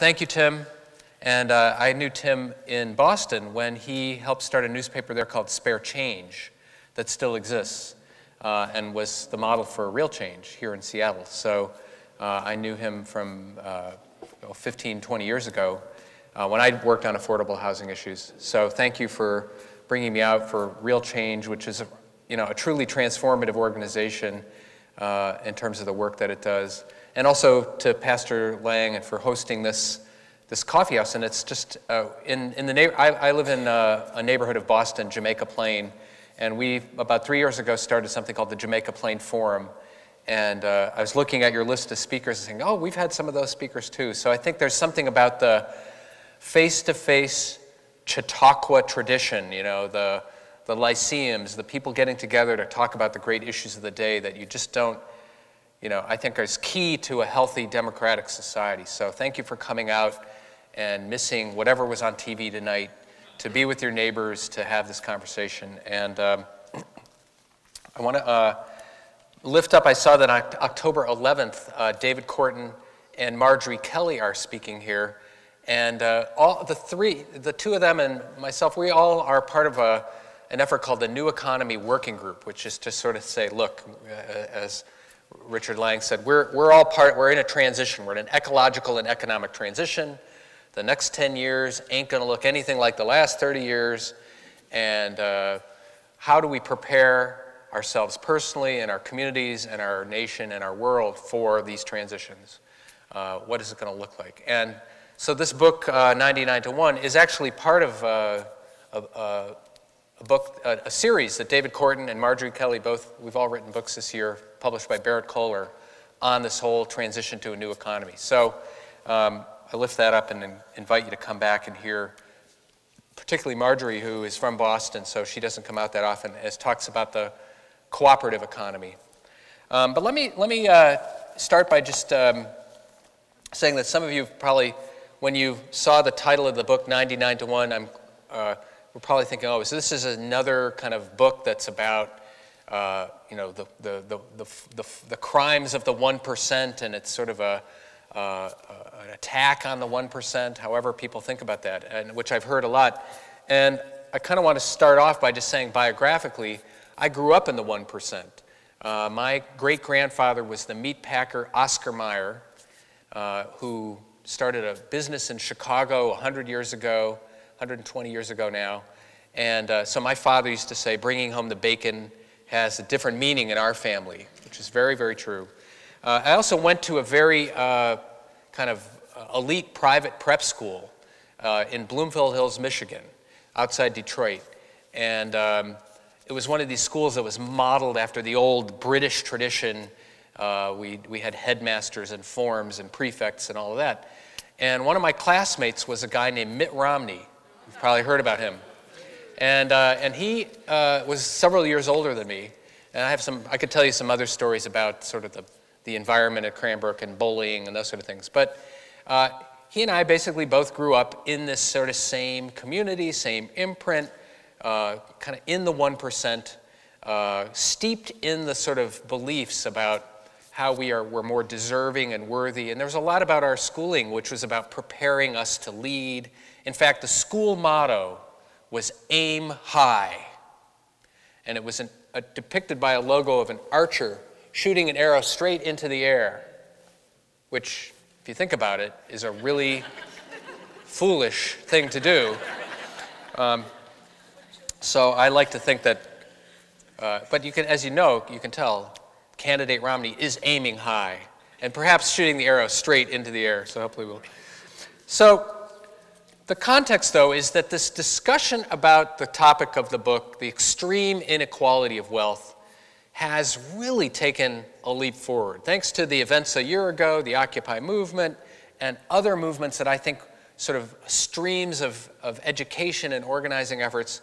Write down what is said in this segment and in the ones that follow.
Thank you, Tim. And I knew Tim in Boston when he helped start a newspaper there called Spare Change that still exists and was the model for real change here in Seattle. So I knew him from 15, 20 years ago when I worked on affordable housing issues. So thank you for bringing me out for Real Change, which is a truly transformative organization in terms of the work that it does. And also to Pastor Lang and for hosting this coffee house. And it's just I live in a neighborhood of Boston, Jamaica Plain, and we about 3 years ago started something called the Jamaica Plain Forum. And I was looking at your list of speakers and saying, oh, we've had some of those speakers too. So I think there's something about the face-to-face Chautauqua tradition, the lyceums, the people getting together to talk about the great issues of the day that you just don't, I think is key to a healthy democratic society. So thank you for coming out and missing whatever was on TV tonight to be with your neighbors, to have this conversation. And I want to lift up, I saw that on October 11th, David Corton and Marjorie Kelly are speaking here. And all the two of them and myself, we all are part of an effort called the New Economy Working Group, which is to sort of say, look, as Richard Lang said, we're in a transition. We're in an ecological and economic transition. The next 10 years ain't going to look anything like the last 30 years. And how do we prepare ourselves personally and our communities and our nation and our world for these transitions? What is it going to look like? And so this book, 99 to 1, is actually part of a series that David Corton and Marjorie Kelly we've all written books this year, published by Barrett Kohler, on this whole transition to a new economy. So I lift that up and invite you to come back and hear, particularly Marjorie, who is from Boston, so she doesn't come out that often, as talks about the cooperative economy. But let me start by just saying that some of you probably, when you saw the title of the book, 99 to 1, we're probably thinking, oh, so this is another kind of book that's about, the crimes of the 1%, and it's sort of an attack on the 1%, however people think about that, and which I've heard a lot. And I kind of want to start off by just saying biographically, I grew up in the 1%. My great-grandfather was the meat packer Oscar Mayer, who started a business in Chicago 100 years ago, 120 years ago now. And so my father used to say, bringing home the bacon has a different meaning in our family, which is very, very true. I also went to a very kind of elite private prep school in Bloomfield Hills, Michigan, outside Detroit. And it was one of these schools that was modeled after the old British tradition. We had headmasters and forms and prefects and all of that. And one of my classmates was a guy named Mitt Romney. You've probably heard about him. And he was several years older than me. And I could tell you some other stories about sort of the environment at Cranbrook and bullying and those sort of things. But he and I basically both grew up in this sort of same community, same imprint, kind of in the 1%, steeped in the sort of beliefs about how we're more deserving and worthy. And there was a lot about our schooling, which was about preparing us to lead. In fact, the school motto was aim high. And it was depicted by a logo of an archer shooting an arrow straight into the air, which, if you think about it, is a really foolish thing to do. So I like to think that, but you can, as you know, you can tell, candidate Romney is aiming high and perhaps shooting the arrow straight into the air, so hopefully we'll. So the context, though, is that this discussion about the topic of the book, the extreme inequality of wealth, has really taken a leap forward. Thanks to the events a year ago, the Occupy movement, and other movements that I think sort of streams of education and organizing efforts,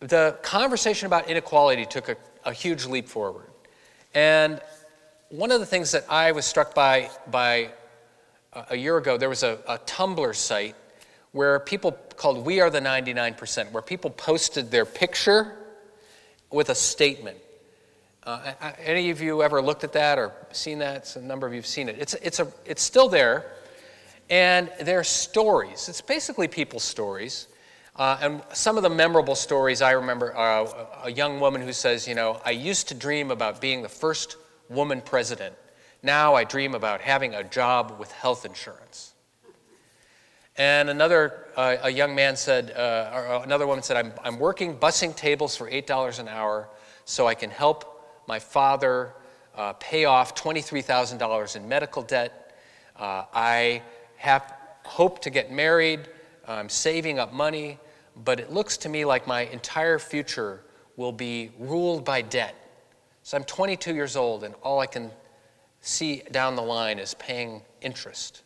the conversation about inequality took a huge leap forward. And one of the things that I was struck by a year ago, there was a Tumblr site where people called We Are the 99%, where people posted their picture with a statement. Any of you ever looked at that or seen that? A number of you have seen it. It's still there. And they're stories. It's basically people's stories. And some of the memorable stories I remember are a young woman who says, you know, I used to dream about being the first woman president. Now I dream about having a job with health insurance. And a young man said, or another woman said, I'm working bussing tables for $8 an hour so I can help my father pay off $23,000 in medical debt. I hope to get married. I'm saving up money, but it looks to me like my entire future will be ruled by debt. So I'm 22 years old, and all I can see down the line is paying interest.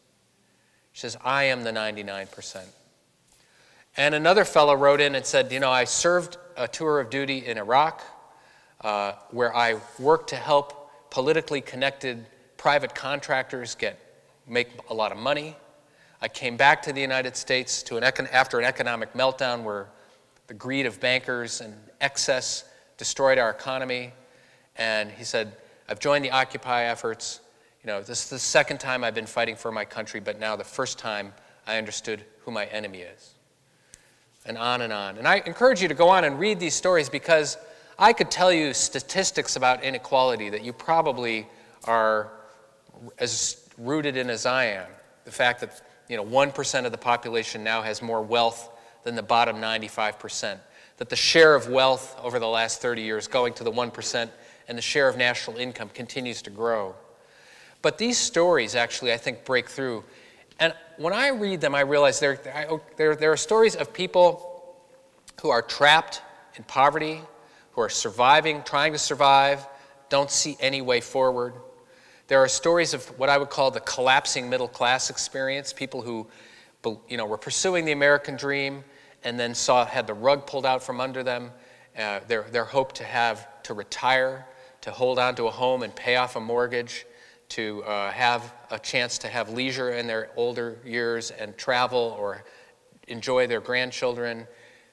She says, I am the 99%. And another fellow wrote in and said, you know, I served a tour of duty in Iraq, where I worked to help politically connected private contractors make a lot of money. I came back to the United States after an economic meltdown where the greed of bankers and excess destroyed our economy. And he said, I've joined the Occupy efforts. You know, this is the second time I've been fighting for my country, but now the first time I understood who my enemy is. And on and on. And I encourage you to go on and read these stories, because I could tell you statistics about inequality that you probably are as rooted in as I am. The fact that, you know, 1% of the population now has more wealth than the bottom 95%. That the share of wealth over the last 30 years going to the 1%, and the share of national income continues to grow. But these stories actually, I think, break through. And when I read them, I realize there are stories of people who are trapped in poverty, who are surviving, trying to survive, don't see any way forward. There are stories of what I would call the collapsing middle class experience, people who, you know, were pursuing the American dream and then had the rug pulled out from under them, their hope to retire, to hold on to a home and pay off a mortgage, to have a chance to have leisure in their older years and travel or enjoy their grandchildren.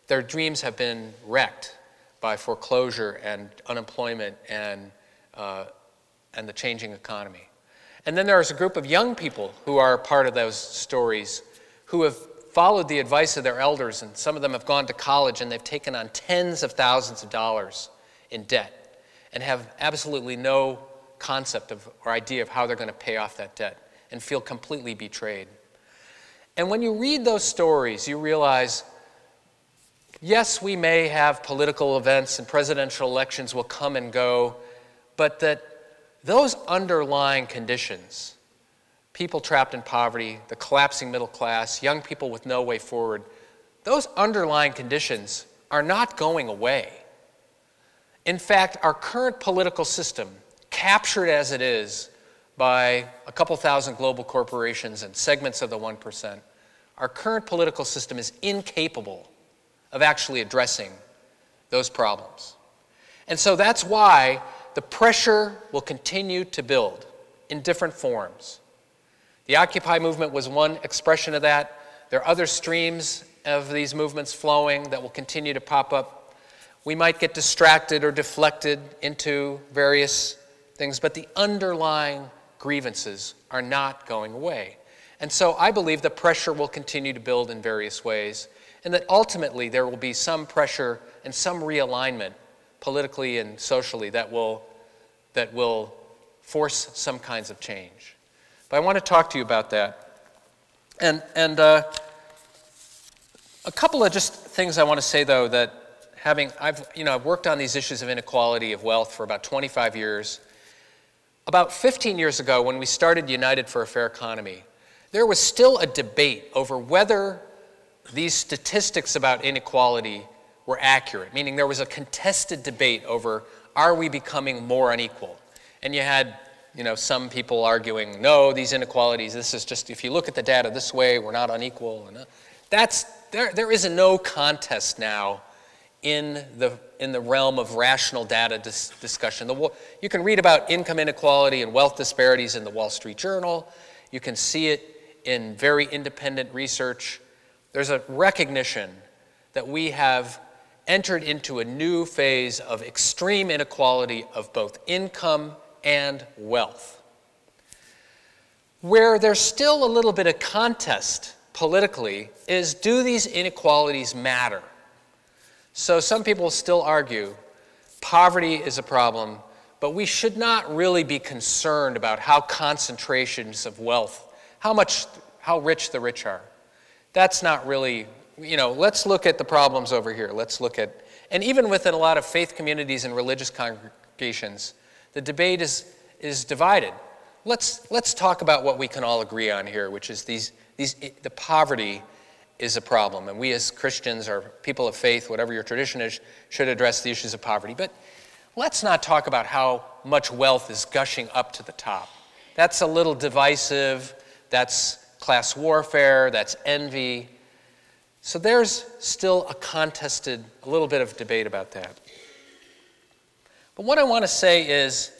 Their dreams have been wrecked by foreclosure and unemployment and the changing economy. And then there's a group of young people who are part of those stories who have followed the advice of their elders, and some of them have gone to college and they've taken on tens of thousands of dollars in debt and have absolutely no concept or idea of how they're going to pay off that debt and feel completely betrayed. And when you read those stories, you realize, yes, we may have political events and presidential elections will come and go, but that those underlying conditions, people trapped in poverty, the collapsing middle class, young people with no way forward, those underlying conditions are not going away. In fact, our current political system, captured as it is by a couple thousand global corporations and segments of the 1%, our current political system is incapable of actually addressing those problems. And so that's why the pressure will continue to build in different forms. The Occupy movement was one expression of that. There are other streams of these movements flowing that will continue to pop up. We might get distracted or deflected into various things, but the underlying grievances are not going away. And so I believe the pressure will continue to build in various ways, and that ultimately there will be some pressure and some realignment politically and socially that will force some kinds of change. But I want to talk to you about that. And a couple of just things I want to say, though, that I've worked on these issues of inequality of wealth for about 25 years. About 15 years ago, when we started United for a Fair Economy, there was still a debate over whether these statistics about inequality were accurate, meaning there was a contested debate over, are we becoming more unequal? And you had, some people arguing, no, these inequalities, this is just, if you look at the data this way, we're not unequal. And there is no contest now in the realm of rational data discussion. You can read about income inequality and wealth disparities in the Wall Street Journal. You can see it in very independent research. There's a recognition that we have entered into a new phase of extreme inequality of both income and wealth. Where there's still a little bit of contest politically is, do these inequalities matter? So some people still argue poverty is a problem, but we should not really be concerned about how concentrations of wealth, how rich the rich are. That's not really, let's look at the problems over here. Let's look at, and even within a lot of faith communities and religious congregations, the debate is divided. Let's talk about what we can all agree on here, which is the poverty is a problem, and we as Christians or people of faith, whatever your tradition is, should address the issues of poverty. But let's not talk about how much wealth is gushing up to the top. That's a little divisive. That's class warfare. That's envy. So there's still a little bit of debate about that. But what I want to say is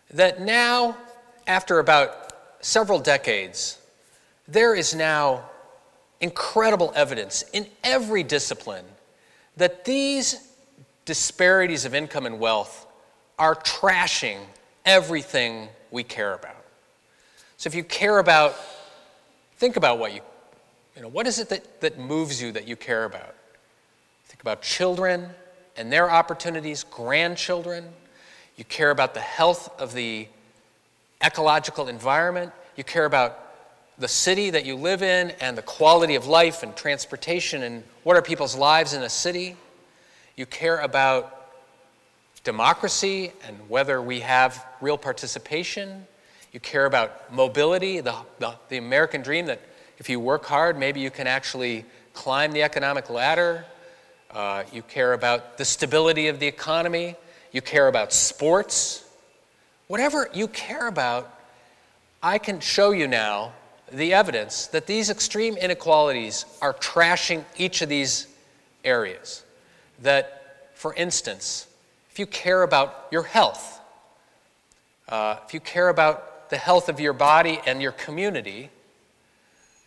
that now, after about several decades, there is now incredible evidence in every discipline that these disparities of income and wealth are trashing everything we care about. So if you care about, think about what is it that moves you, that you care about? Think about children and their opportunities, grandchildren. You care about the health of the ecological environment. You care about the city that you live in and the quality of life and transportation and what are people's lives in a city. You care about democracy and whether we have real participation. You care about mobility, the American dream that if you work hard, maybe you can actually climb the economic ladder. You care about the stability of the economy. You care about sports. Whatever you care about, I can show you now the evidence that these extreme inequalities are trashing each of these areas. That, for instance, if you care about your health, if you care about the health of your body and your community,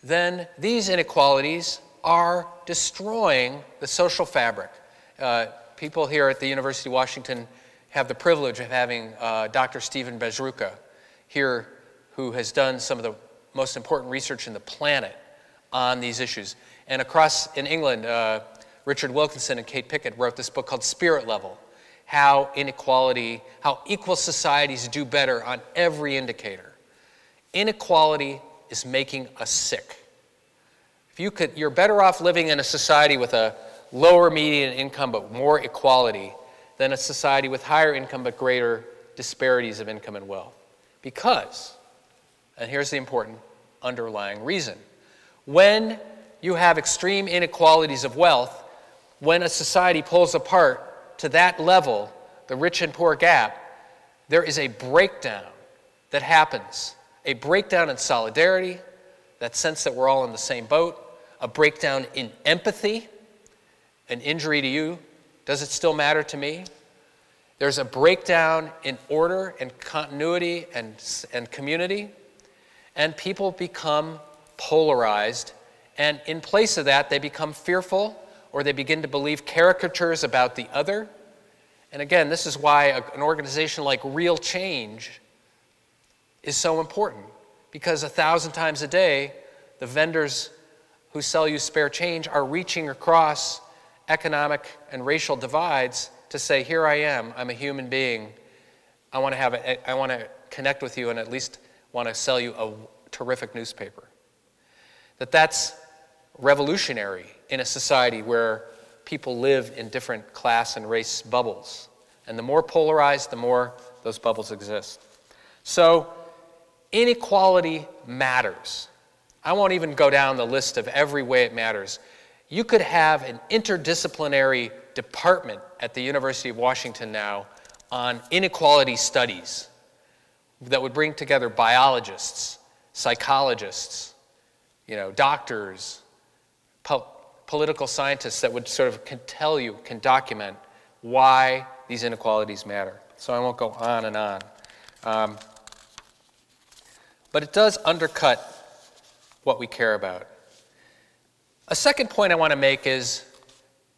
then these inequalities are destroying the social fabric. People here at the University of Washington have the privilege of having Dr. Stephen Bezruka here, who has done some of the most important research in the planet on these issues. And across in England, Richard Wilkinson and Kate Pickett wrote this book called Spirit Level, how equal societies do better on every indicator. Inequality is making us sick. You're better off living in a society with a lower median income but more equality than a society with higher income but greater disparities of income and wealth. Because, and here's the important underlying reason, when you have extreme inequalities of wealth, when a society pulls apart to that level, the rich and poor gap, there is a breakdown that happens, a breakdown in solidarity, that sense that we're all in the same boat, a breakdown in empathy, an injury to you, does it still matter to me? There's a breakdown in order and continuity and community, and people become polarized, and in place of that, they become fearful, or they begin to believe caricatures about the other. And again, this is why an organization like Real Change is so important, because 1,000 times a day, the vendors who sell you spare change are reaching across economic and racial divides to say, here I am, I'm a human being, I want to connect with you and at least want to sell you a terrific newspaper. That's revolutionary in a society where people live in different class and race bubbles. And the more polarized, the more those bubbles exist. So inequality matters. I won't even go down the list of every way it matters. You could have an interdisciplinary department at the University of Washington now on inequality studies that would bring together biologists, psychologists, doctors, political scientists that would sort of can document why these inequalities matter. So I won't go on and on. But it does undercut what we care about. A second point I want to make is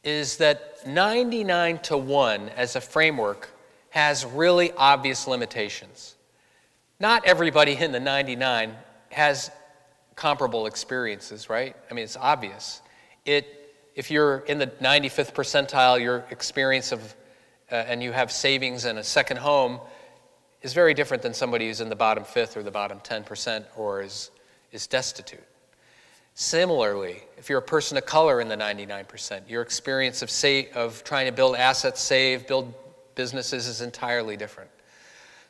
that 99 to 1 as a framework has really obvious limitations. Not everybody in the 99 has comparable experiences, right? I mean, it's obvious. If you're in the 95th percentile, your experience of, and you have savings and a second home is very different than somebody who's in the bottom 5th or the bottom 10% or is destitute. Similarly, if you're a person of color in the 99%, your experience of trying to build assets, save, build businesses is entirely different.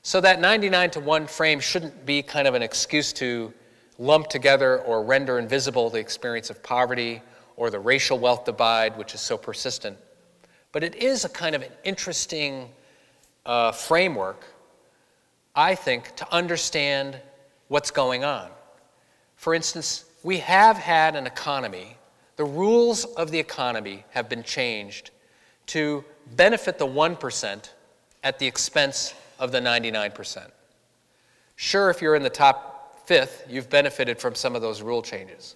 So that 99-to-1 frame shouldn't be kind of an excuse to lump together or render invisible the experience of poverty or the racial wealth divide, which is so persistent. But it is a kind of an interesting framework, I think, to understand what's going on. For instance, we have had an economy. The rules of the economy have been changed to benefit the 1% at the expense of the 99%. Sure, if you're in the top 5th, you've benefited from some of those rule changes.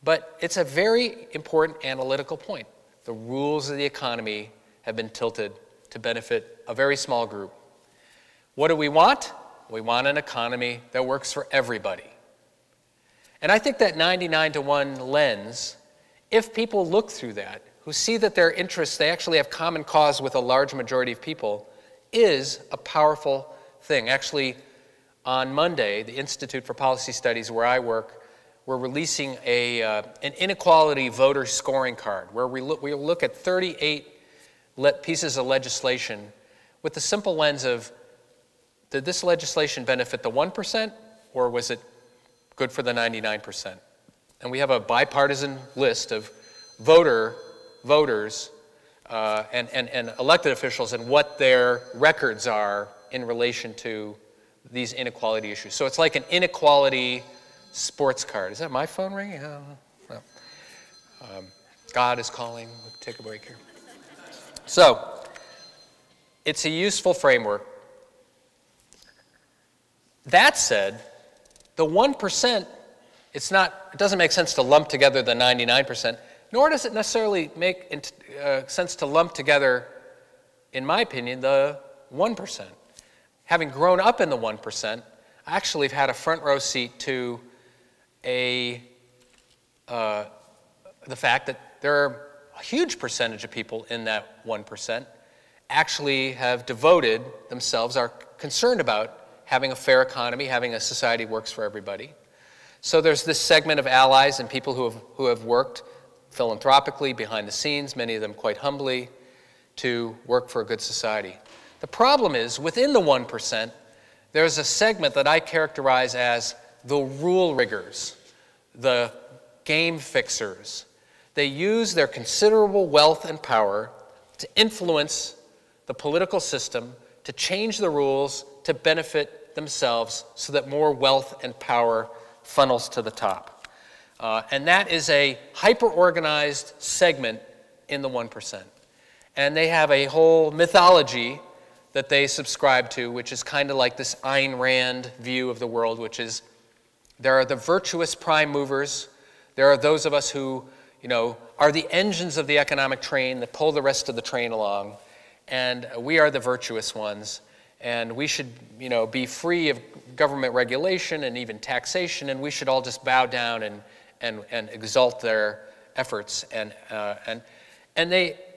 But it's a very important analytical point. The rules of the economy have been tilted to benefit a very small group. What do we want? We want an economy that works for everybody. And I think that 99-to-1 lens, if people look through that, who see that their interests, they actually have common cause with a large majority of people, is a powerful thing. Actually, on Monday, the Institute for Policy Studies, where I work, we're releasing an inequality voter scoring card, where we look at 38 pieces of legislation with the simple lens of, did this legislation benefit the 1%, or was it good for the 99%? And we have a bipartisan list of voters and elected officials and what their records are in relation to these inequality issues. So it's like an inequality sports card. Is that my phone ringing? No. God is calling. We'll take a break here. So it's a useful framework. That said, the 1%, it doesn't make sense to lump together the 99%, nor does it necessarily make sense to lump together, in my opinion, the 1%. Having grown up in the 1%, I actually have had a front row seat to the fact that there are a huge percentage of people in that 1% actually have devoted themselves, are concerned about having a fair economy, having a society that works for everybody. So there's this segment of allies and people who have worked philanthropically behind the scenes, many of them quite humbly, to work for a good society. The problem is, within the 1%, there's a segment that I characterize as the rule riggers, the game fixers. They use their considerable wealth and power to influence the political system, to change the rules, to benefit themselves so that more wealth and power funnels to the top. And that is a hyper-organized segment in the 1%. And they have a whole mythology that they subscribe to, which is kind of like this Ayn Rand view of the world, which is there are the virtuous prime movers. There are those of us who, are the engines of the economic train that pull the rest of the train along. And we are the virtuous ones. And we should, be free of government regulation and even taxation, and we should all just bow down and exalt their efforts.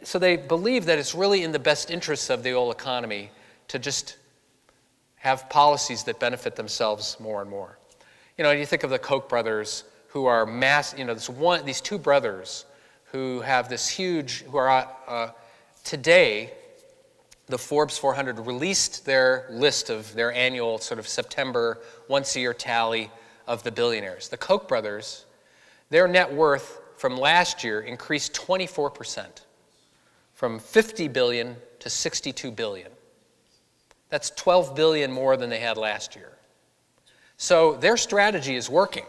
So they believe that it's really in the best interests of the old economy to just have policies that benefit themselves more and more. You think of the Koch brothers, who are these two brothers who have this huge, who are today. The Forbes 400 released their list of their annual sort of September once-a-year tally of the billionaires. The Koch brothers, their net worth from last year increased 24%, from 50 billion to 62 billion. That's 12 billion more than they had last year. So their strategy is working.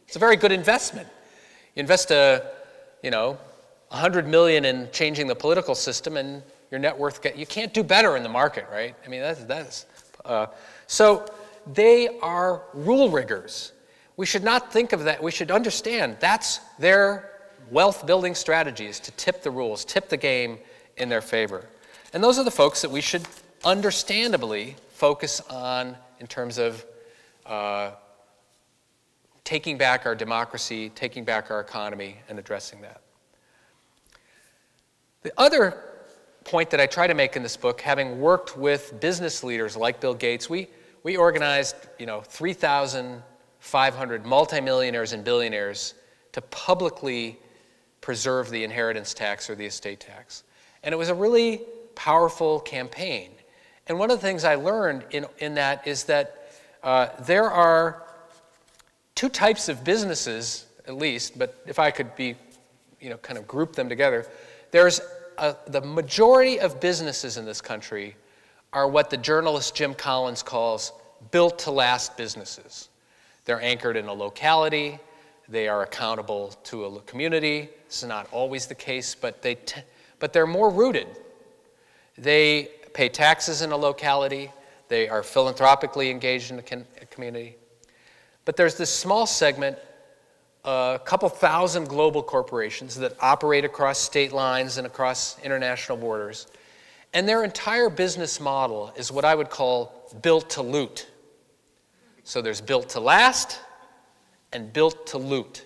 It's a very good investment. You invest $100 million in changing the political system, and your net worth, you can't do better in the market, right? I mean, so they are rule riggers. We should not think of that. We should understand that's their wealth building strategy, is to tip the rules, tip the game in their favor. And those are the folks that we should understandably focus on in terms of taking back our democracy, taking back our economy, and addressing that. The other point that I try to make in this book, having worked with business leaders like Bill Gates, we organized 3,500 multimillionaires and billionaires to publicly preserve the inheritance tax or the estate tax. And it was a really powerful campaign. And one of the things I learned in that is that there are two types of businesses, at least, but if I could be, kind of group them together, there's the majority of businesses in this country are what the journalist Jim Collins calls built-to-last businesses. They're anchored in a locality. They are accountable to a community. This is not always the case, but they're more rooted. They pay taxes in a locality. They are philanthropically engaged in a community. But there's this small segment, a couple thousand global corporations that operate across state lines and across international borders. And their entire business model is what I would call built to loot. So there's built to last and built to loot.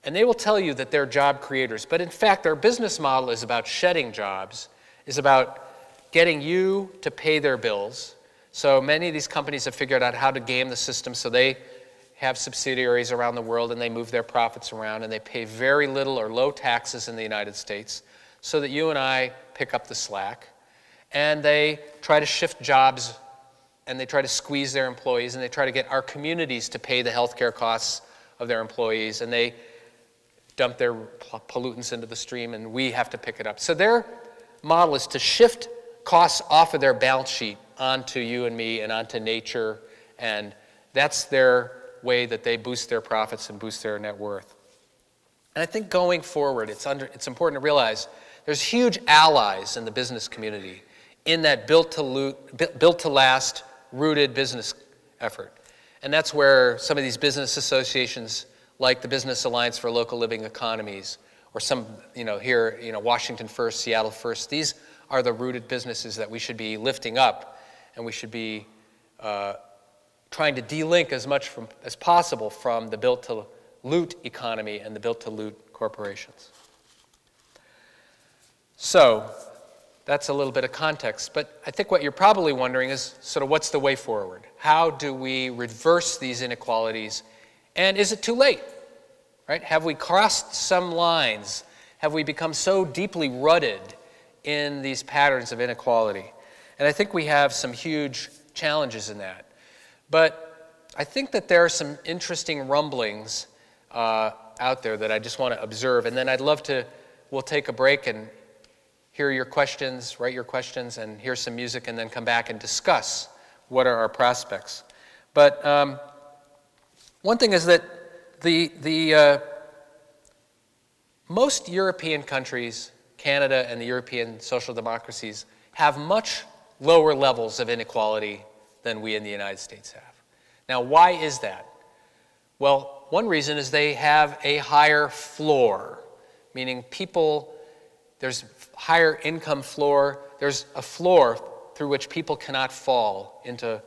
And they will tell you that they're job creators. But in fact, their business model is about shedding jobs, is about getting you to pay their bills. So many of these companies have figured out how to game the system, so they have subsidiaries around the world and they move their profits around and they pay very little or low taxes in the United States so that you and I pick up the slack. And they try to shift jobs and they try to squeeze their employees and they try to get our communities to pay the healthcare costs of their employees, and they dump their pollutants into the stream and we have to pick it up. So their model is to shift costs off of their balance sheet onto you and me and onto nature, and that's their way that they boost their profits and boost their net worth. And I think going forward, it's important to realize there's huge allies in the business community in that built to last, rooted business effort. And that's where some of these business associations like the Business Alliance for Local Living Economies, or some, here, Washington First, Seattle First, these are the rooted businesses that we should be lifting up, and we should be trying to delink as much as possible from the built-to-loot economy and the built-to-loot corporations. So that's a little bit of context, but I think what you're probably wondering is sort of what's the way forward? How do we reverse these inequalities, and is it too late? Right? Have we crossed some lines? Have we become so deeply rutted in these patterns of inequality? And I think we have some huge challenges in that. But I think that there are some interesting rumblings out there that I just want to observe. And then we'll take a break and hear your questions, write your questions, and hear some music, and then come back and discuss what are our prospects. But one thing is that most European countries, Canada and the European social democracies, have much lower levels of inequality than we in the United States have. Now, why is that? Well, one reason is they have a higher floor, meaning there's higher income floor, there's a floor through which people cannot fall into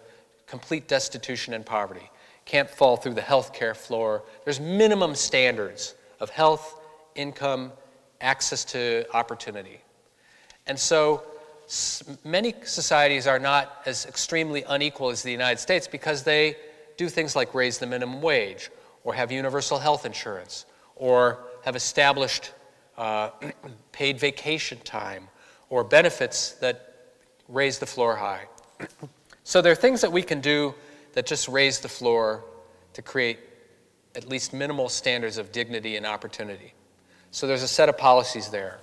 complete destitution and poverty. Can't fall through the healthcare floor. There's minimum standards of health, income, access to opportunity. And so many societies are not as extremely unequal as the United States because they do things like raise the minimum wage, or have universal health insurance, or have established paid vacation time, or benefits that raise the floor high. So there are things that we can do that just raise the floor to create at least minimal standards of dignity and opportunity. So there's a set of policies there.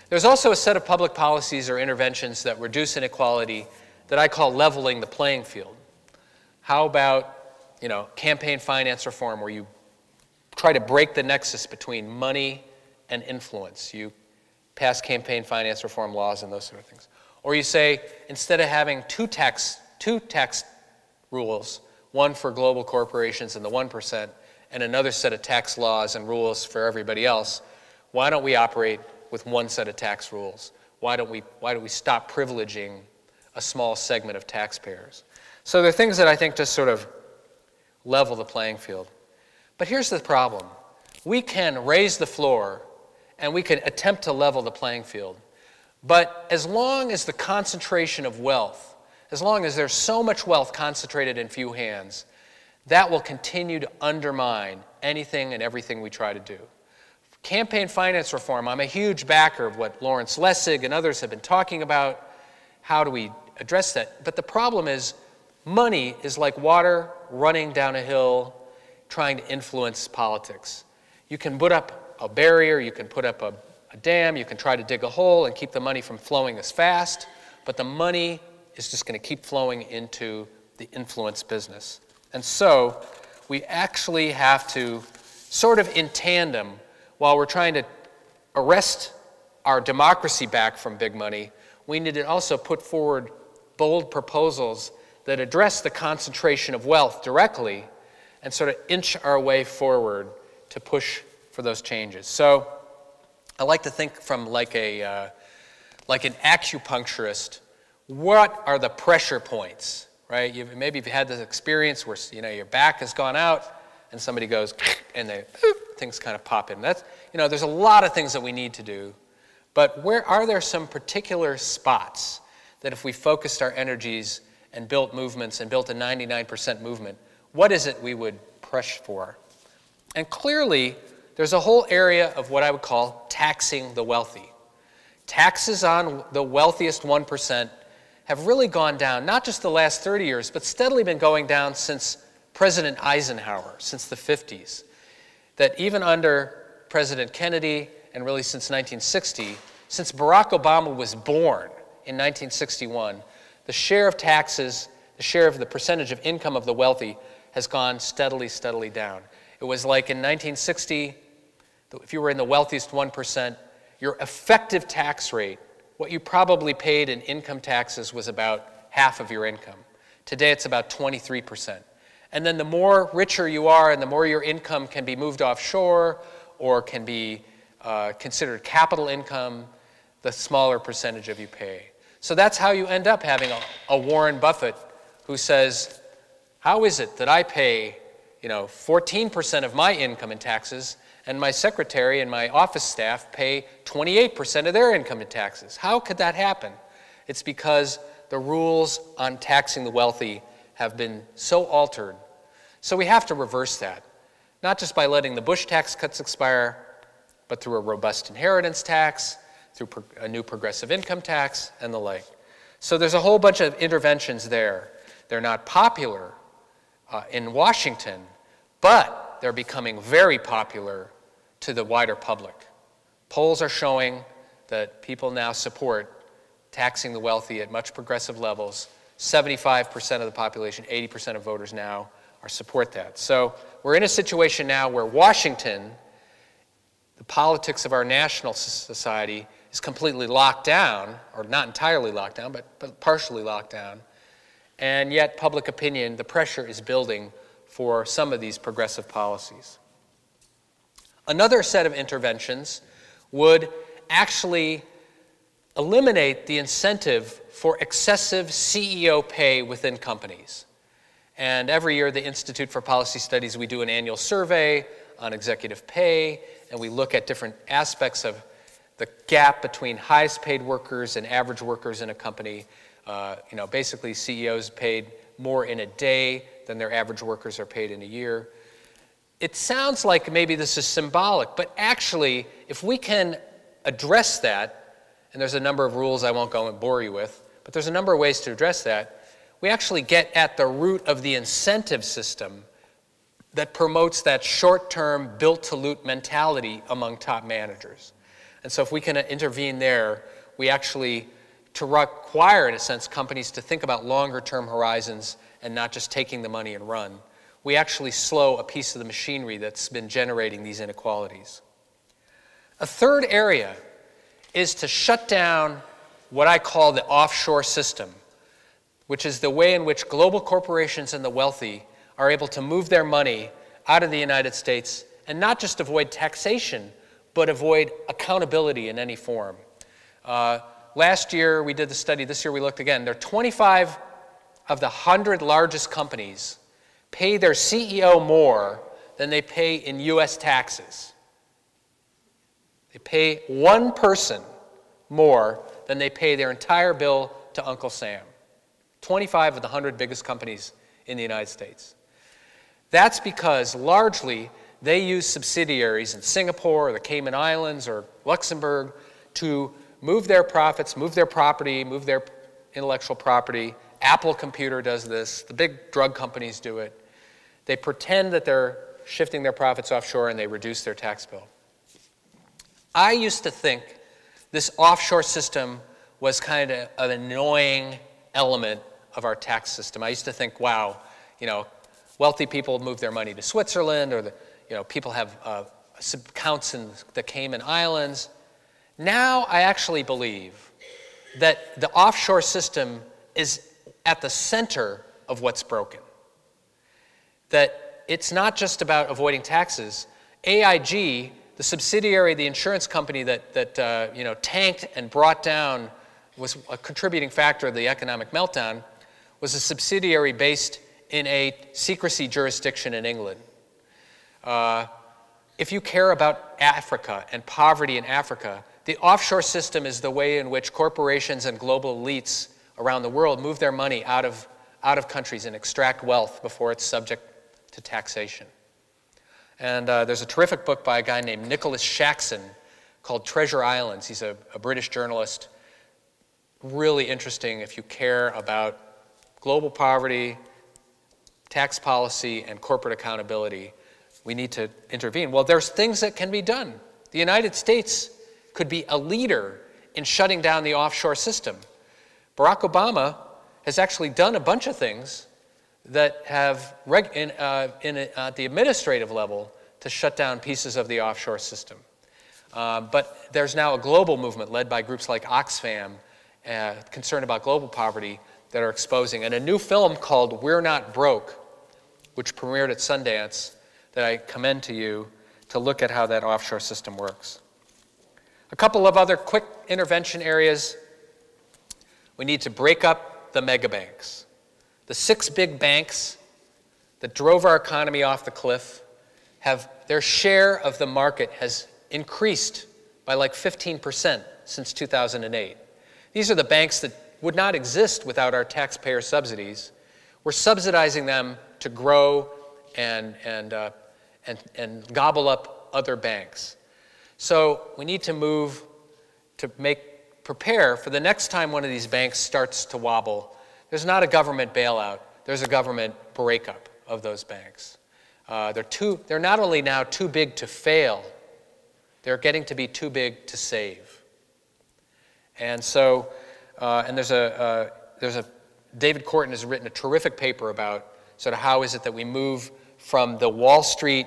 There's also a set of public policies or interventions that reduce inequality that I call leveling the playing field. How about, campaign finance reform, where you try to break the nexus between money and influence. You pass campaign finance reform laws and those sort of things. Or you say, instead of having two tax rules, one for global corporations and the 1%, and another set of tax laws and rules for everybody else, why don't we operate with one set of tax rules? Why don't we stop privileging a small segment of taxpayers? So there are things that I think just sort of level the playing field. But here's the problem. We can raise the floor and we can attempt to level the playing field. But as long as the concentration of wealth, as long as there's so much wealth concentrated in few hands, that will continue to undermine anything and everything we try to do. Campaign finance reform, I'm a huge backer of what Lawrence Lessig and others have been talking about. How do we address that? But the problem is, money is like water running down a hill trying to influence politics. You can put up a barrier, you can put up a dam, you can try to dig a hole and keep the money from flowing as fast, but the money is just going to keep flowing into the influence business. And so we actually have to, sort of in tandem, while we're trying to arrest our democracy back from big money, we need to also put forward bold proposals that address the concentration of wealth directly and sort of inch our way forward to push for those changes. So I like to think from like an acupuncturist, what are the pressure points, right? Maybe you've had this experience where your back has gone out and somebody goes and things kind of pop in. That's, there's a lot of things that we need to do, but where are there some particular spots that if we focused our energies and built movements and built a 99% movement, what is it we would push for? And clearly, there's a whole area of what I would call taxing the wealthy. Taxes on the wealthiest 1% have really gone down, not just the last 30 years, but steadily been going down since President Eisenhower, since the 50s. That even under President Kennedy, and really since 1960, since Barack Obama was born in 1961, the share of taxes, the share of the percentage of income of the wealthy has gone steadily, steadily down. It was like in 1960, if you were in the wealthiest 1%, your effective tax rate, what you probably paid in income taxes, was about half of your income. Today it's about 23%. And then the more richer you are and the more your income can be moved offshore or can be considered capital income, the smaller percentage of you pay. So that's how you end up having a Warren Buffett who says, how is it that I pay 14% of my income in taxes and my secretary and my office staff pay 28% of their income in taxes? How could that happen? It's because the rules on taxing the wealthy have been so altered. So we have to reverse that, not just by letting the Bush tax cuts expire, but through a robust inheritance tax, through a new progressive income tax, and the like. So there's a whole bunch of interventions there. They're not popular in Washington, but they're becoming very popular to the wider public. Polls are showing that people now support taxing the wealthy at much progressive levels. 75% of the population, 80% of voters now support that. So we're in a situation now where Washington, the politics of our national society, is completely locked down, or not entirely locked down, but partially locked down. And yet public opinion, the pressure is building for some of these progressive policies. Another set of interventions would actually eliminate the incentive for excessive CEO pay within companies. And every year, the Institute for Policy Studies, we do an annual survey on executive pay, and we look at different aspects of the gap between highest paid workers and average workers in a company. Basically, CEOs paid more in a day than their average workers are paid in a year. It sounds like maybe this is symbolic, but actually, if we can address that, and there's a number of rules I won't go and bore you with, but there's a number of ways to address that, we actually get at the root of the incentive system that promotes that short-term, built-to-loot mentality among top managers. And so if we can intervene there, we actually, to require, in a sense, companies to think about longer-term horizons and not just taking the money and run, we actually slow a piece of the machinery that's been generating these inequalities. A third area is to shut down what I call the offshore system, which is the way in which global corporations and the wealthy are able to move their money out of the United States and not just avoid taxation, but avoid accountability in any form. Last year, we did the study. This year, we looked again. There are 25 of the 100 largest companies pay their CEO more than they pay in US taxes. They pay one person more than they pay their entire bill to Uncle Sam. 25 of the 100 biggest companies in the United States. That's because largely they use subsidiaries in Singapore or the Cayman Islands or Luxembourg to move their profits, move their property, move their intellectual property. Apple Computer does this. The big drug companies do it. They pretend that they're shifting their profits offshore and they reduce their tax bill. I used to think this offshore system was kind of an annoying element of our tax system. I used to think, wow, wealthy people move their money to Switzerland, or people have accounts in the Cayman Islands. Now I actually believe that the offshore system is at the center of what's broken. That it's not just about avoiding taxes. AIG, the subsidiary, the insurance company that tanked and brought down, was a contributing factor of the economic meltdown, was a subsidiary based in a secrecy jurisdiction in England. If you care about Africa and poverty in Africa, the offshore system is the way in which corporations and global elites around the world move their money out of countries and extract wealth before it's subject to taxation. And there's a terrific book by a guy named Nicholas Shaxson called Treasure Islands. He's a British journalist. Really interesting if you care about global poverty, tax policy, and corporate accountability. We need to intervene. Well, there's things that can be done. The United States could be a leader in shutting down the offshore system. Barack Obama has actually done a bunch of things that have, at the administrative level, to shut down pieces of the offshore system. But there's now a global movement led by groups like Oxfam, concerned about global poverty, that are exposing. And a new film called We're Not Broke, which premiered at Sundance, that I commend to you to look at how that offshore system works. A couple of other quick intervention areas. We need to break up the mega banks. The 6 big banks that drove our economy off the cliff have their share of the market has increased by like 15% since 2008. These are the banks that would not exist without our taxpayer subsidies. We're subsidizing them to grow and gobble up other banks. So we need to move to prepare for the next time one of these banks starts to wobble. There's not a government bailout, there's a government breakup of those banks. They're not only now too big to fail, they're getting to be too big to save. And so, David Korten has written a terrific paper about sort of how is it that we move from the Wall Street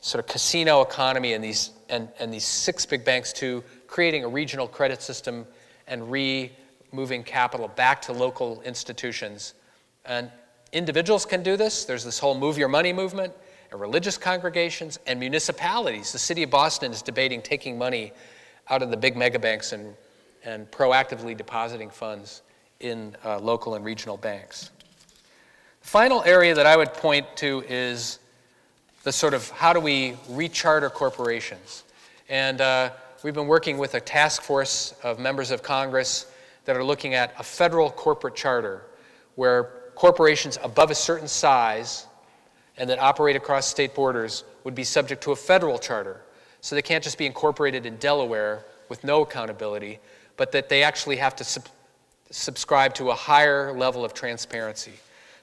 sort of casino economy and these 6 big banks to creating a regional credit system and moving capital back to local institutions. And individuals can do this. There's this whole Move Your Money movement, and religious congregations and municipalities. The city of Boston is debating taking money out of the big mega banks and proactively depositing funds in local and regional banks. The final area that I would point to is the sort of how do we recharter corporations. And we've been working with a task force of members of Congress that are looking at a federal corporate charter where corporations above a certain size and that operate across state borders would be subject to a federal charter. So they can't just be incorporated in Delaware with no accountability, but that they actually have to subscribe to a higher level of transparency.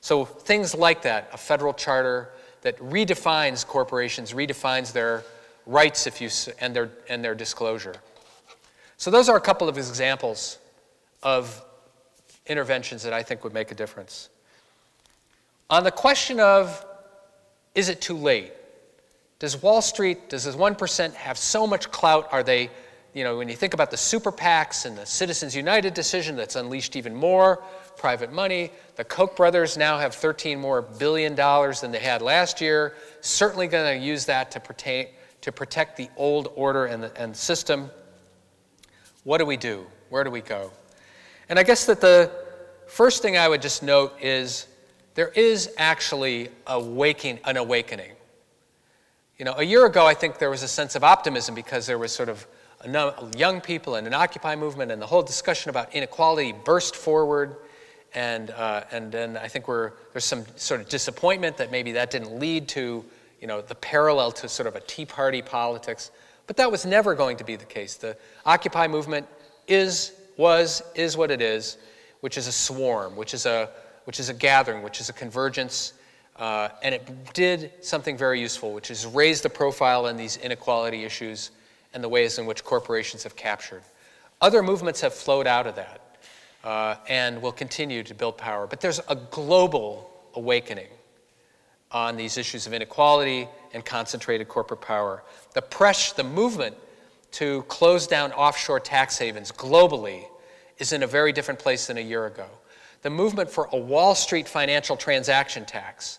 So things like that, a federal charter that redefines corporations, redefines their rights and their disclosure. So those are a couple of examples of interventions that I think would make a difference. On the question of, is it too late? Does Wall Street, does this 1% have so much clout? Are they, when you think about the super PACs and the Citizens United decision that's unleashed even more private money, the Koch brothers now have $13 more billion than they had last year, certainly going to use that to protect the old order and system. What do we do? Where do we go? And I guess that the first thing I would just note is there is actually an awakening. You know, a year ago, I think there was a sense of optimism because there was sort of young people and an Occupy movement, and the whole discussion about inequality burst forward. And then I think there's some sort of disappointment that maybe that didn't lead to, you know, the parallel to sort of a Tea Party politics. But that was never going to be the case. The Occupy movement is what it is, which is a swarm, which is a gathering, which is a convergence. And it did something very useful, which is raise the profile on these inequality issues and the ways in which corporations have captured. Other movements have flowed out of that and will continue to build power. But there's a global awakening on these issues of inequality and concentrated corporate power. The movement to close down offshore tax havens globally is in a very different place than a year ago. The movement for a Wall Street financial transaction tax,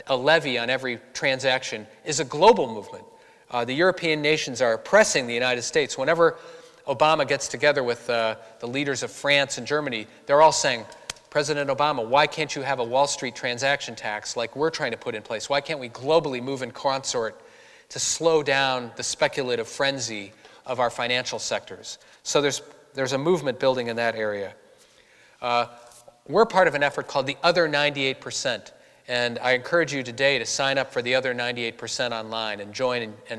a levy on every transaction, is a global movement. The European nations are pressing the United States. Whenever Obama gets together with the leaders of France and Germany, they're all saying, President Obama, why can't you have a Wall Street transaction tax like we're trying to put in place? Why can't we globally move in consort to slow down the speculative frenzy of our financial sectors? So there's a movement building in that area. We're part of an effort called the Other 98%. And I encourage you today to sign up for the Other 98% online and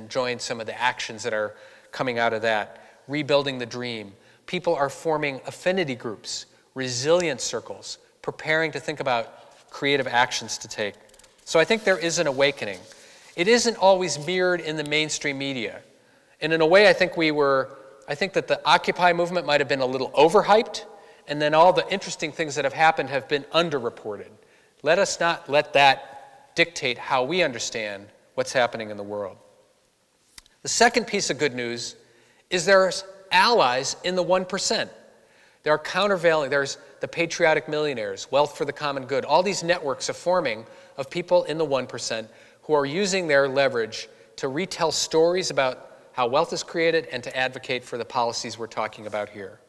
join some of the actions that are coming out of that. Rebuilding the dream. People are forming affinity groups, resilience circles, preparing to think about creative actions to take. So I think there is an awakening. It isn't always mirrored in the mainstream media. And in a way, I think that the Occupy movement might have been a little overhyped, and then all the interesting things that have been underreported. Let us not let that dictate how we understand what's happening in the world. The second piece of good news is there's allies in the 1%. There are countervailing, there's the patriotic millionaires, wealth for the common good. All these networks are forming of people in the 1% who are using their leverage to retell stories about how wealth is created and to advocate for the policies we're talking about here.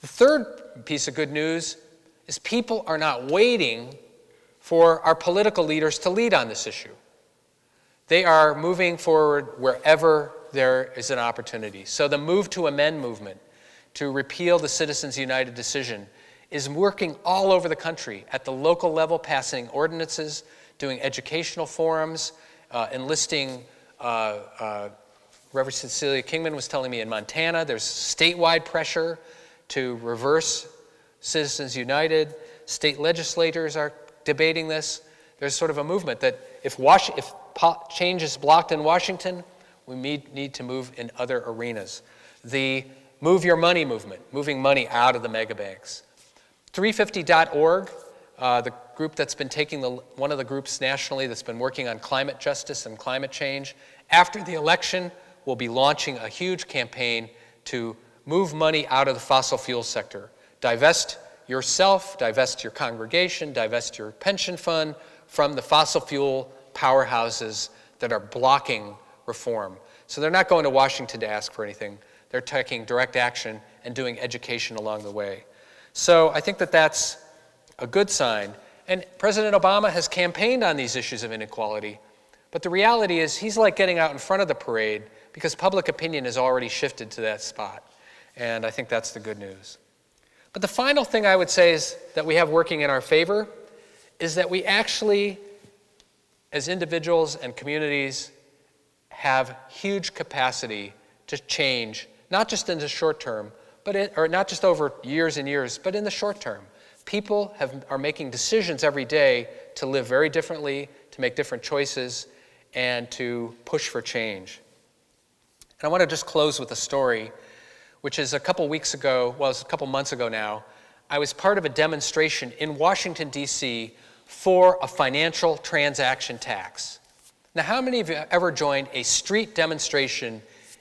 The third piece of good news is people are not waiting for our political leaders to lead on this issue. They are moving forward wherever there is an opportunity. So the Move to Amend movement to repeal the Citizens United decision is working all over the country at the local level, passing ordinances, doing educational forums, enlisting, Reverend Cecilia Kingman was telling me in Montana, there's statewide pressure to reverse Citizens United. State legislators are debating this. There's sort of a movement that if change is blocked in Washington, we need to move in other arenas. The Move Your Money movement, moving money out of the mega banks. 350.org, the group that's been taking one of the groups nationally that's been working on climate justice and climate change, after the election will be launching a huge campaign to move money out of the fossil fuel sector. Divest yourself, divest your congregation, divest your pension fund from the fossil fuel powerhouses that are blocking reform. So they're not going to Washington to ask for anything. They're taking direct action and doing education along the way. So I think that that's a good sign. And President Obama has campaigned on these issues of inequality. But the reality is he's like getting out in front of the parade because public opinion has already shifted to that spot. And I think that's the good news. But the final thing I would say is that we have working in our favor is that we actually, as individuals and communities, have huge capacity to change, not just in the short term, or not just over years and years, but in the short term. People are making decisions every day to live very differently, to make different choices, and to push for change. And I want to just close with a story, which is a couple months ago now. I was part of a demonstration in Washington, D.C. for a financial transaction tax. Now, how many of you have ever joined a street demonstration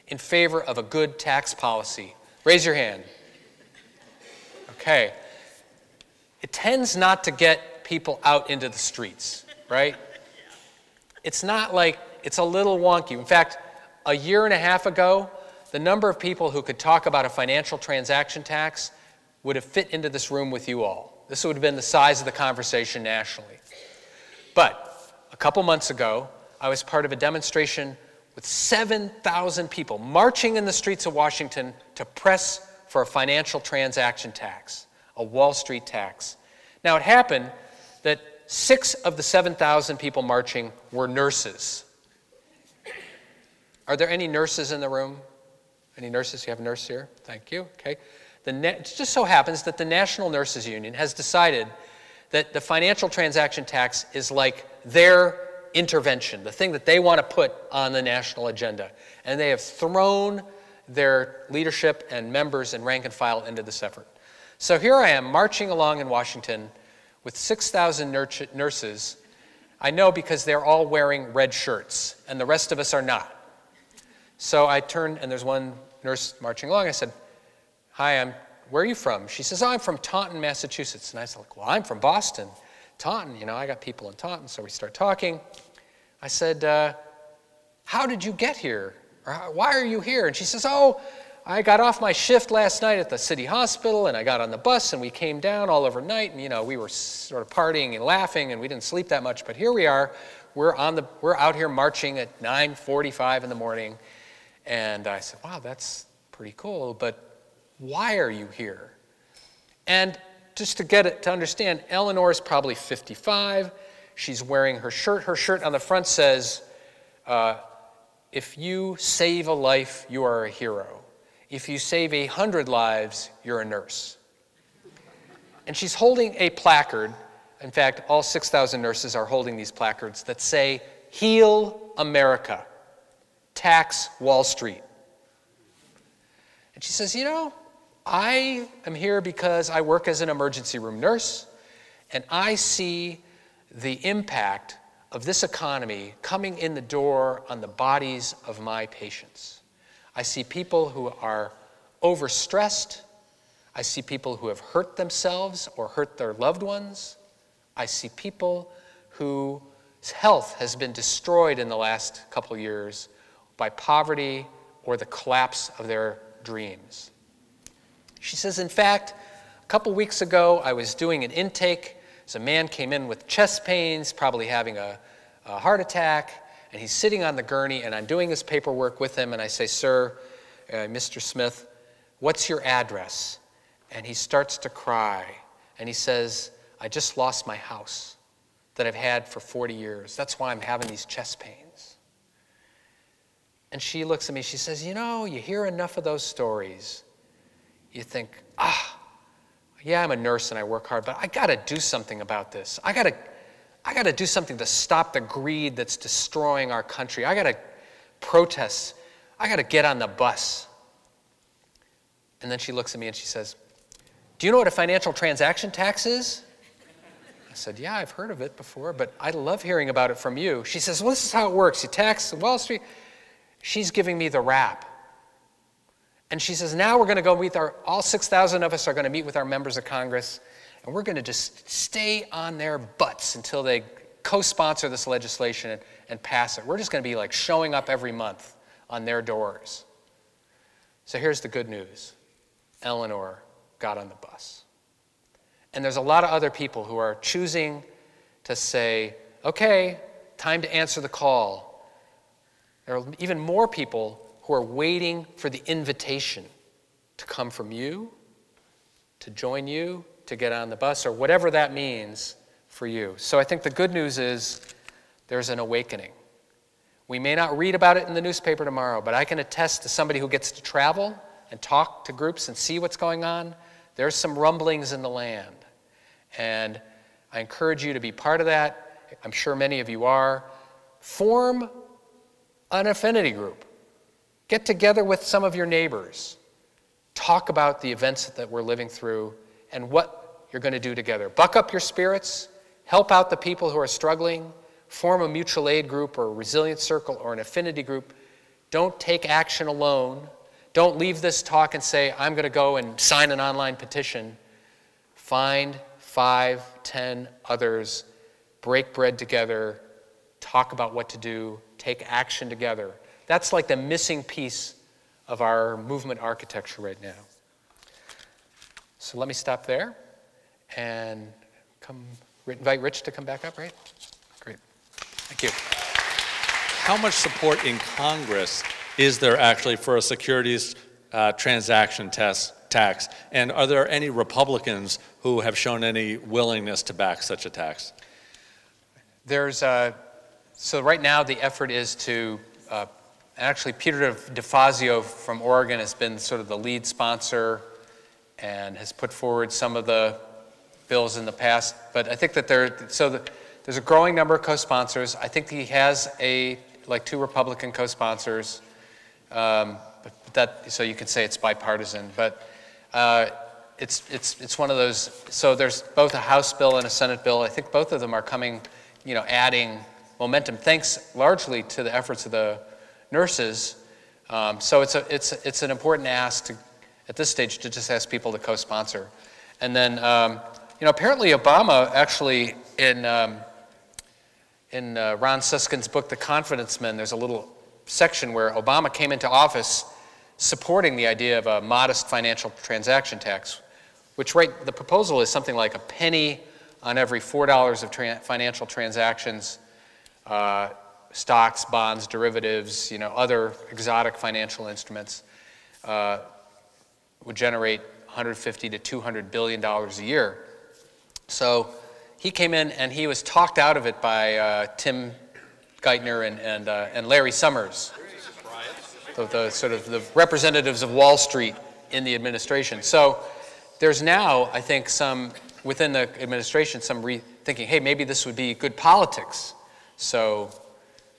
in favor of a good tax policy? Raise your hand. Okay. It tends not to get people out into the streets, right? It's not like, it's a little wonky. In fact, a year and a half ago, the number of people who could talk about a financial transaction tax would have fit into this room with you all. This would have been the size of the conversation nationally. But a couple months ago, I was part of a demonstration with 7,000 people marching in the streets of Washington to press for a financial transaction tax, a Wall Street tax. Now, it happened that 6 of the 7,000 people marching were nurses. Are there any nurses in the room? Any nurses? You have a nurse here? Thank you. Okay. It just so happens that the National Nurses Union has decided that the financial transaction tax is like their intervention, the thing that they want to put on the national agenda. And they have thrown their leadership and members and rank and file into this effort. So here I am marching along in Washington with 6,000 nurses. I know because they're all wearing red shirts and the rest of us are not. So I turned and there's one nurse marching along. I said, "Hi, where are you from?" She says, "Oh, I'm from Taunton, Massachusetts." And I said, "Well, I'm from Boston." Taunton, you know, I got people in Taunton, so we start talking. I said, "How did you get here? Or why are you here?" And she says, "Oh, I got off my shift last night at the city hospital, and I got on the bus, and we came down all overnight, and, you know, we were sort of partying and laughing, and we didn't sleep that much, but here we are. We're out here marching at 9:45 in the morning." And I said, "Wow, that's pretty cool, but why are you here?" And just to get it to understand, Eleanor is probably 55. She's wearing her shirt. Her shirt on the front says, "If you save a life, you are a hero. If you save 100 lives, you're a nurse." And she's holding a placard. In fact, all 6,000 nurses are holding these placards that say, "Heal America, tax Wall Street." And she says, "You know, I am here because I work as an emergency room nurse, and I see the impact of this economy coming in the door on the bodies of my patients. I see people who are overstressed. I see people who have hurt themselves or hurt their loved ones. I see people whose health has been destroyed in the last couple of years by poverty or the collapse of their dreams." She says, "In fact, a couple weeks ago, I was doing an intake. So a man came in with chest pains, probably having a heart attack, and he's sitting on the gurney, and I'm doing his paperwork with him, and I say, 'Sir, Mr. Smith, what's your address?' And he starts to cry, and he says, 'I just lost my house that I've had for 40 years. That's why I'm having these chest pains.'" And she looks at me, she says, "You know, you hear enough of those stories. You think, yeah, I'm a nurse and I work hard, but I got to do something about this. I got to do something to stop the greed that's destroying our country. I got to protest. I got to get on the bus." And then she looks at me and she says, "Do you know what a financial transaction tax is?" I said, "Yeah, I've heard of it before, but I love hearing about it from you." She says, "Well, this is how it works. You tax Wall Street." She's giving me the rap. And she says, "Now we're going to go meet all 6,000 of us are going to meet with our members of Congress, and we're going to just stay on their butts until they co-sponsor this legislation and pass it. We're just going to be like showing up every month on their doors." So here's the good news. Eleanor got on the bus. And there's a lot of other people who are choosing to say, "Okay, time to answer the call." There are even more people who are waiting for the invitation to come from you, to join you, to get on the bus, or whatever that means for you. So I think the good news is there's an awakening. We may not read about it in the newspaper tomorrow, but I can attest to somebody who gets to travel and talk to groups and see what's going on. There's some rumblings in the land. And I encourage you to be part of that. I'm sure many of you are. Form an affinity group. Get together with some of your neighbors. Talk about the events that we're living through and what you're going to do together. Buck up your spirits. Help out the people who are struggling. Form a mutual aid group or a resilience circle or an affinity group. Don't take action alone. Don't leave this talk and say, "I'm going to go and sign an online petition." Find 5, 10 others. Break bread together. Talk about what to do. Take action together. That's like the missing piece of our movement architecture right now. So let me stop there and invite Rich to come back up, right? Great. Thank you. how much support in Congress is there actually for a securities transaction tax? And are there any Republicans who have shown any willingness to back such a tax? So right now the effort is to, actually Peter DeFazio from Oregon has been sort of the lead sponsor and has put forward some of the bills in the past. But I think that there's a growing number of co-sponsors. I think he has like 2 Republican co-sponsors. So you could say it's bipartisan, but it's one of those. So there's both a House bill and a Senate bill. I think both of them are coming, adding momentum, thanks largely to the efforts of the nurses. So it's an important ask at this stage to just ask people to co-sponsor. And then, apparently Obama actually in Ron Susskind's book, The Confidence Men, there's a little section where Obama came into office supporting the idea of a modest financial transaction tax, which the proposal is something like a penny on every $4 of financial transactions, stocks, bonds, derivatives, other exotic financial instruments, would generate $150 to $200 billion a year. So he came in and he was talked out of it by Tim Geithner and Larry Summers, the sort of the representatives of Wall Street in the administration. So there's now, I think, within the administration, some rethinking, hey, maybe this would be good politics. So,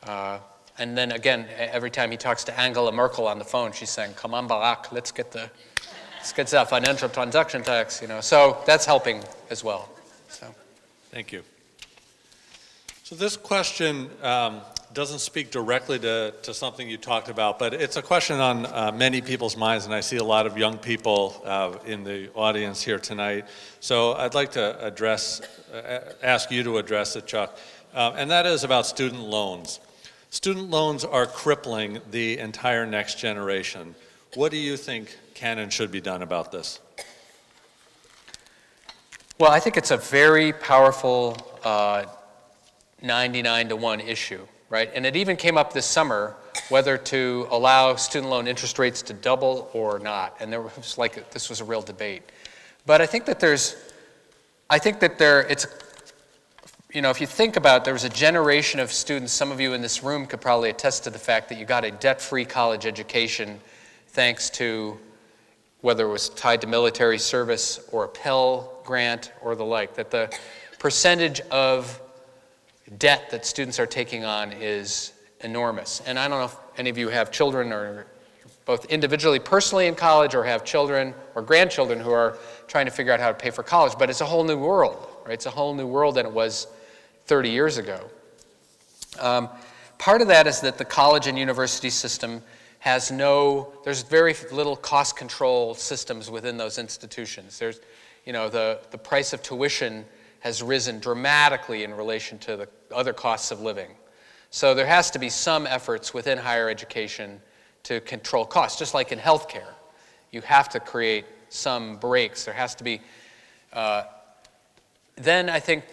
and then again, every time he talks to Angela Merkel on the phone, she's saying, come on, Barack, let's get that financial transaction tax, So that's helping as well. So. Thank you. So this question doesn't speak directly to something you talked about, but it's a question on many people's minds, and I see a lot of young people in the audience here tonight. So I'd like to ask you to address it, Chuck, and that is about student loans. Student loans are crippling the entire next generation. What do you think can and should be done about this? Well, I think it's a very powerful 99-to-1 issue, right? And it even came up this summer whether to allow student loan interest rates to double or not. And this was a real debate. But I think that if you think about it, there was a generation of students, some of you in this room could probably attest to the fact that you got a debt-free college education thanks to whether it was tied to military service or a Pell Grant or the like, that the percentage of debt that students are taking on is enormous. And I don't know if any of you have children or both individually, personally in college, or have children or grandchildren who are trying to figure out how to pay for college, but it's a whole new world, right? It's a whole new world than it was 30 years ago. Part of that is that the college and university system there's very little cost control systems within those institutions. There's, the price of tuition has risen dramatically in relation to the other costs of living. So there has to be some efforts within higher education to control costs, just like in healthcare. You have to create some breaks. There has to be, then I think,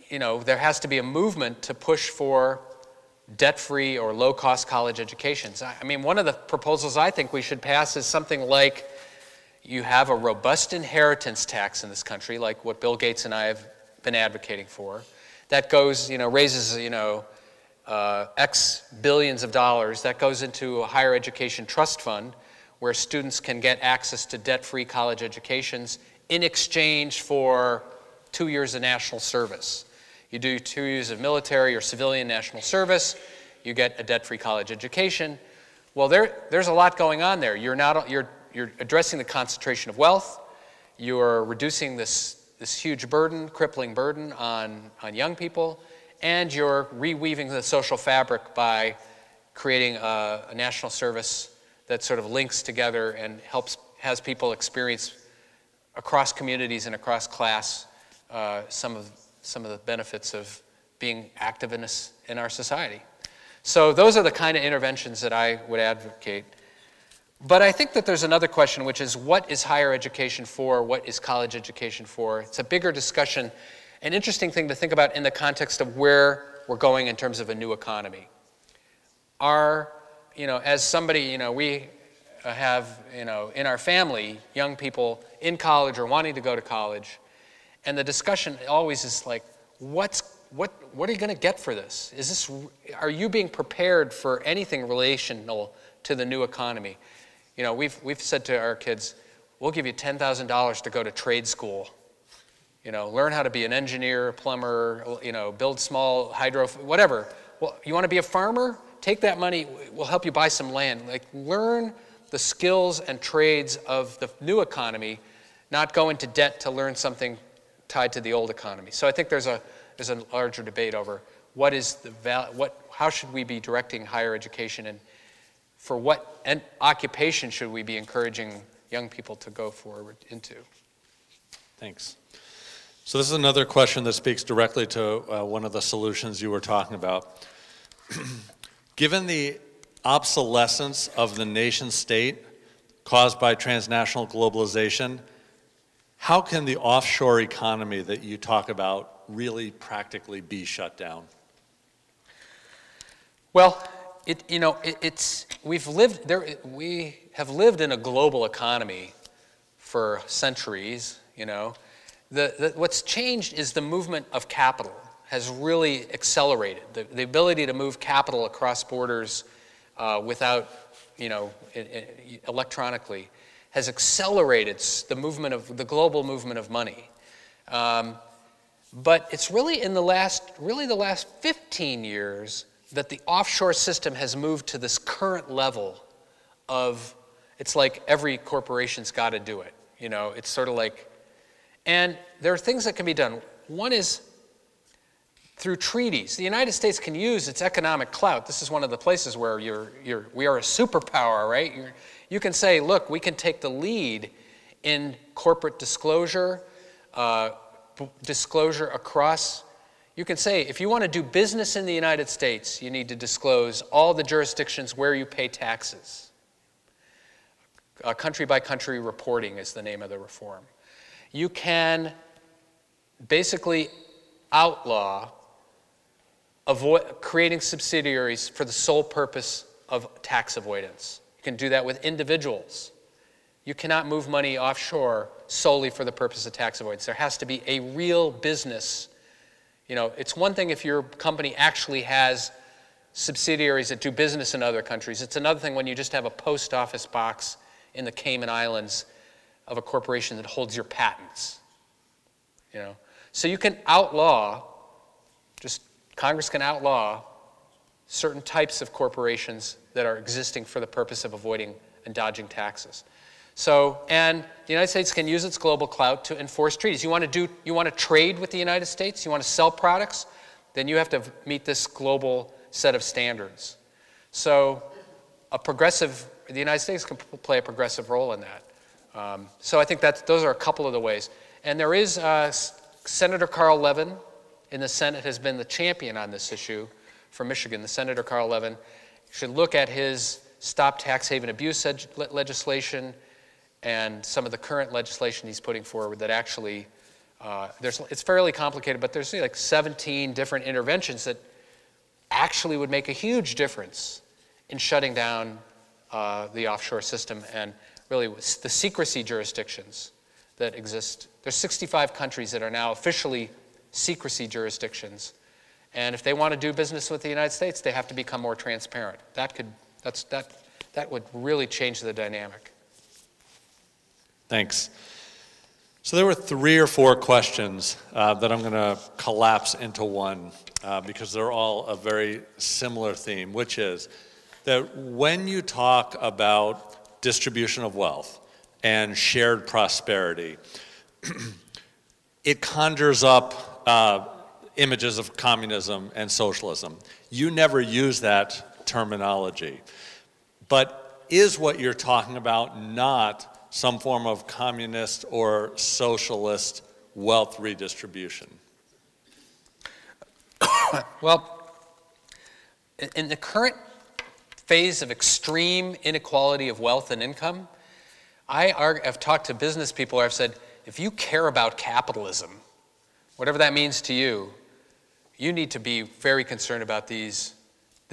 there has to be a movement to push for debt-free or low-cost college educations. I mean, one of the proposals I think we should pass is something like you have a robust inheritance tax in this country, like what Bill Gates and I have been advocating for, that goes, raises, X billions of dollars, that goes into a higher education trust fund where students can get access to debt-free college educations in exchange for 2 years of national service. You do 2 years of military or civilian national service, you get a debt-free college education. Well, there's a lot going on there. You're addressing the concentration of wealth, you're reducing this huge burden, crippling burden on young people, and you're reweaving the social fabric by creating a national service that sort of links together and has people experience across communities and across class some of the benefits of being active in our society. So those are the kind of interventions that I would advocate. But I think that there's another question, which is what is higher education for? What is college education for? It's a bigger discussion, an interesting thing to think about in the context of where we're going in terms of a new economy. are, as somebody, we have, in our family, young people in college or wanting to go to college, and the discussion always is like, what are you going to get for this? Are you being prepared for anything relational to the new economy? We've said to our kids, we'll give you $10,000 to go to trade school. Learn how to be an engineer, plumber, build small hydro, whatever. Well, you want to be a farmer? Take that money, we'll help you buy some land. Learn the skills and trades of the new economy, not go into debt to learn something tied to the old economy. So I think there's a larger debate over how should we be directing higher education, and for what occupation should we be encouraging young people to go forward into? Thanks. So this is another question that speaks directly to one of the solutions you were talking about. Given the obsolescence of the nation state caused by transnational globalization, how can the offshore economy that you talk about really practically be shut down? Well, we have lived in a global economy for centuries. What's changed is the movement of capital has really accelerated. The ability to move capital across borders without, electronically, has accelerated the global movement of money. But it's really in the last 15 years that the offshore system has moved to this current level of, it's like every corporation's got to do it. It's sort of like, and there are things that can be done. One is through treaties. The United States can use its economic clout. This is one of the places where we are a superpower, right? You can say, look, we can take the lead in corporate disclosure, disclosure across. You can say, if you want to do business in the United States, you need to disclose all the jurisdictions where you pay taxes. Country-by-country reporting is the name of the reform. You can basically outlaw creating subsidiaries for the sole purpose of tax avoidance. You can do that with individuals. You cannot move money offshore solely for the purpose of tax avoidance. There has to be a real business. It's one thing if your company actually has subsidiaries that do business in other countries. It's another thing when you just have a post office box in the Cayman Islands of a corporation that holds your patents. So you can outlaw, Congress can outlaw certain types of corporations that are existing for the purpose of avoiding and dodging taxes. So, and the United States can use its global clout to enforce treaties. You want to trade with the United States? You want to sell products? Then you have to meet this global set of standards. So the United States can play a progressive role in that. So I think those are a couple of the ways. And there is Senator Carl Levin in the Senate has been the champion on this issue for Michigan. The Senator Carl Levin should look at his Stop Tax Haven Abuse legislation and some of the current legislation he's putting forward that actually, it's fairly complicated, but there's like 17 different interventions that actually would make a huge difference in shutting down the offshore system and really the secrecy jurisdictions that exist. There's 65 countries that are now officially secrecy jurisdictions. And if they want to do business with the United States, they have to become more transparent. That would really change the dynamic. Thanks. So there were 3 or 4 questions that I'm going to collapse into one because they're all a very similar theme, which is that when you talk about distribution of wealth and shared prosperity, it conjures up images of communism and socialism. You never use that terminology. But is what you're talking about not some form of communist or socialist wealth redistribution? Well, in the current phase of extreme inequality of wealth and income, I've talked to business people where I've said, if you care about capitalism, whatever that means to you, you need to be very concerned about this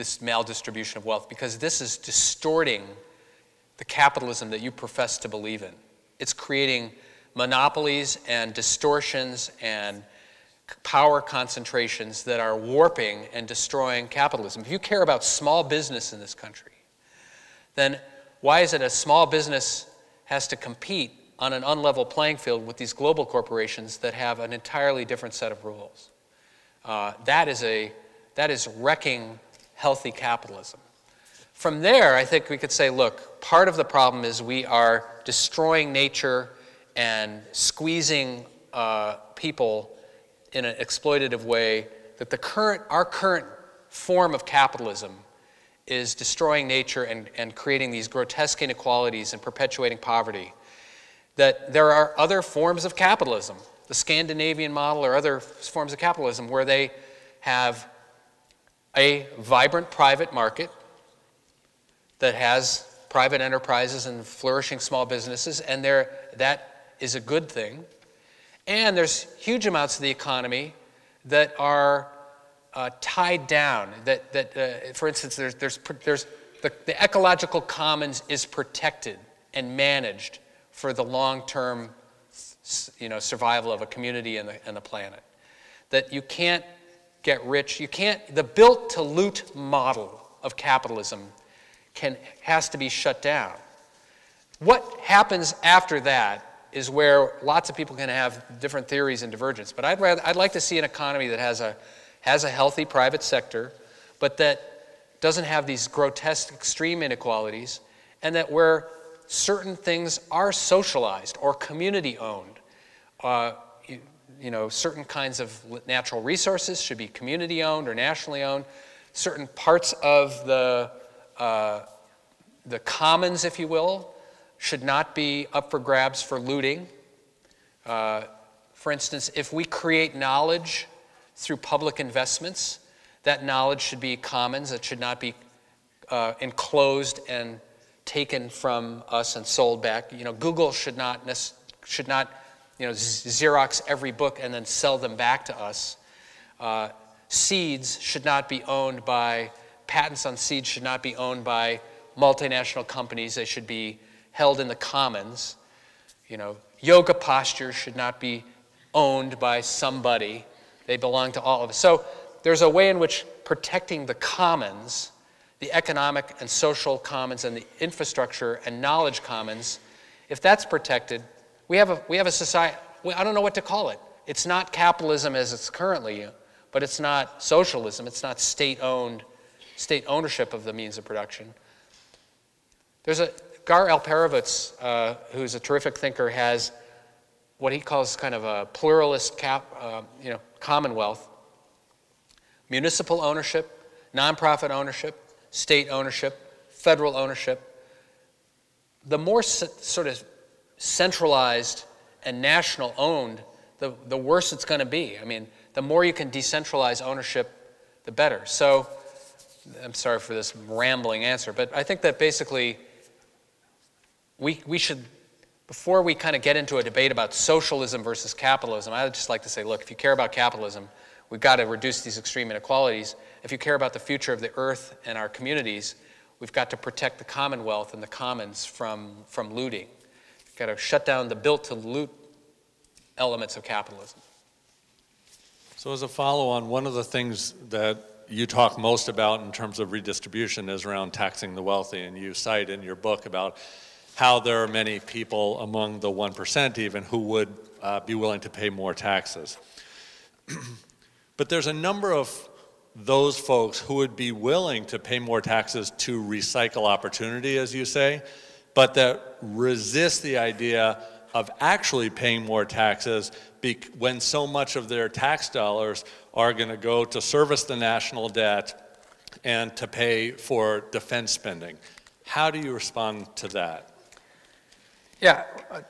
this maldistribution of wealth, because this is distorting the capitalism that you profess to believe in. It's creating monopolies and distortions and power concentrations that are warping and destroying capitalism. If you care about small business in this country, then why is it a small business has to compete on an unlevel playing field with these global corporations that have an entirely different set of rules? That is wrecking healthy capitalism. From there, I think we could say, look, part of the problem is we are destroying nature and squeezing people in an exploitative way, that our current form of capitalism is destroying nature and creating these grotesque inequalities and perpetuating poverty. That there are other forms of capitalism, the Scandinavian model or other forms of capitalism, where they have a vibrant private market that has private enterprises and flourishing small businesses, and that is a good thing. And there's huge amounts of the economy that are tied down. For instance, the ecological commons is protected and managed for the long-term, survival of a community and the planet. That you can't get rich. The built-to-loot model of capitalism has to be shut down. What happens after that is where lots of people can have different theories and divergence. But I'd like to see an economy that has a healthy private sector, but that doesn't have these grotesque extreme inequalities, and that where certain things are socialized or community owned. Certain kinds of natural resources should be community owned or nationally owned. Certain parts of the commons, if you will, should not be up for grabs for looting. For instance, if we create knowledge through public investments, that knowledge should be commons. It should not be enclosed and taken from us and sold back. Google should not Xerox every book and then sell them back to us. Seeds should not be owned by, patents on seeds should not be owned by multinational companies. They should be held in the commons. Yoga postures should not be owned by somebody. They belong to all of us. So there's a way in which protecting the commons, the economic and social commons and the infrastructure and knowledge commons, if that's protected, we have a society. I don't know what to call it. It's not capitalism as it's currently, but it's not socialism. It's not state ownership of the means of production. Gar Alperovitz, who's a terrific thinker, has what he calls kind of a pluralist commonwealth. Municipal ownership, nonprofit ownership, state ownership, federal ownership. The more sort of centralized and national owned, the worse it's going to be. I mean, the more you can decentralize ownership, the better. So, I'm sorry for this rambling answer, but I think that basically we should, before we kind of get into a debate about socialism versus capitalism, I would just like to say, look, if you care about capitalism, we've got to reduce these extreme inequalities. If you care about the future of the earth and our communities, we've got to protect the commonwealth and the commons from looting. We've got to shut down the built-to-loot elements of capitalism. So as a follow-on, one of the things that you talk most about in terms of redistribution is around taxing the wealthy, and you cite in your book about how there are many people among the 1% even who would be willing to pay more taxes. But there's a number of those folks who would be willing to pay more taxes to recycle opportunity, as you say, but that resist the idea of actually paying more taxes when so much of their tax dollars are going to go to service the national debt and to pay for defense spending. How do you respond to that? Yeah,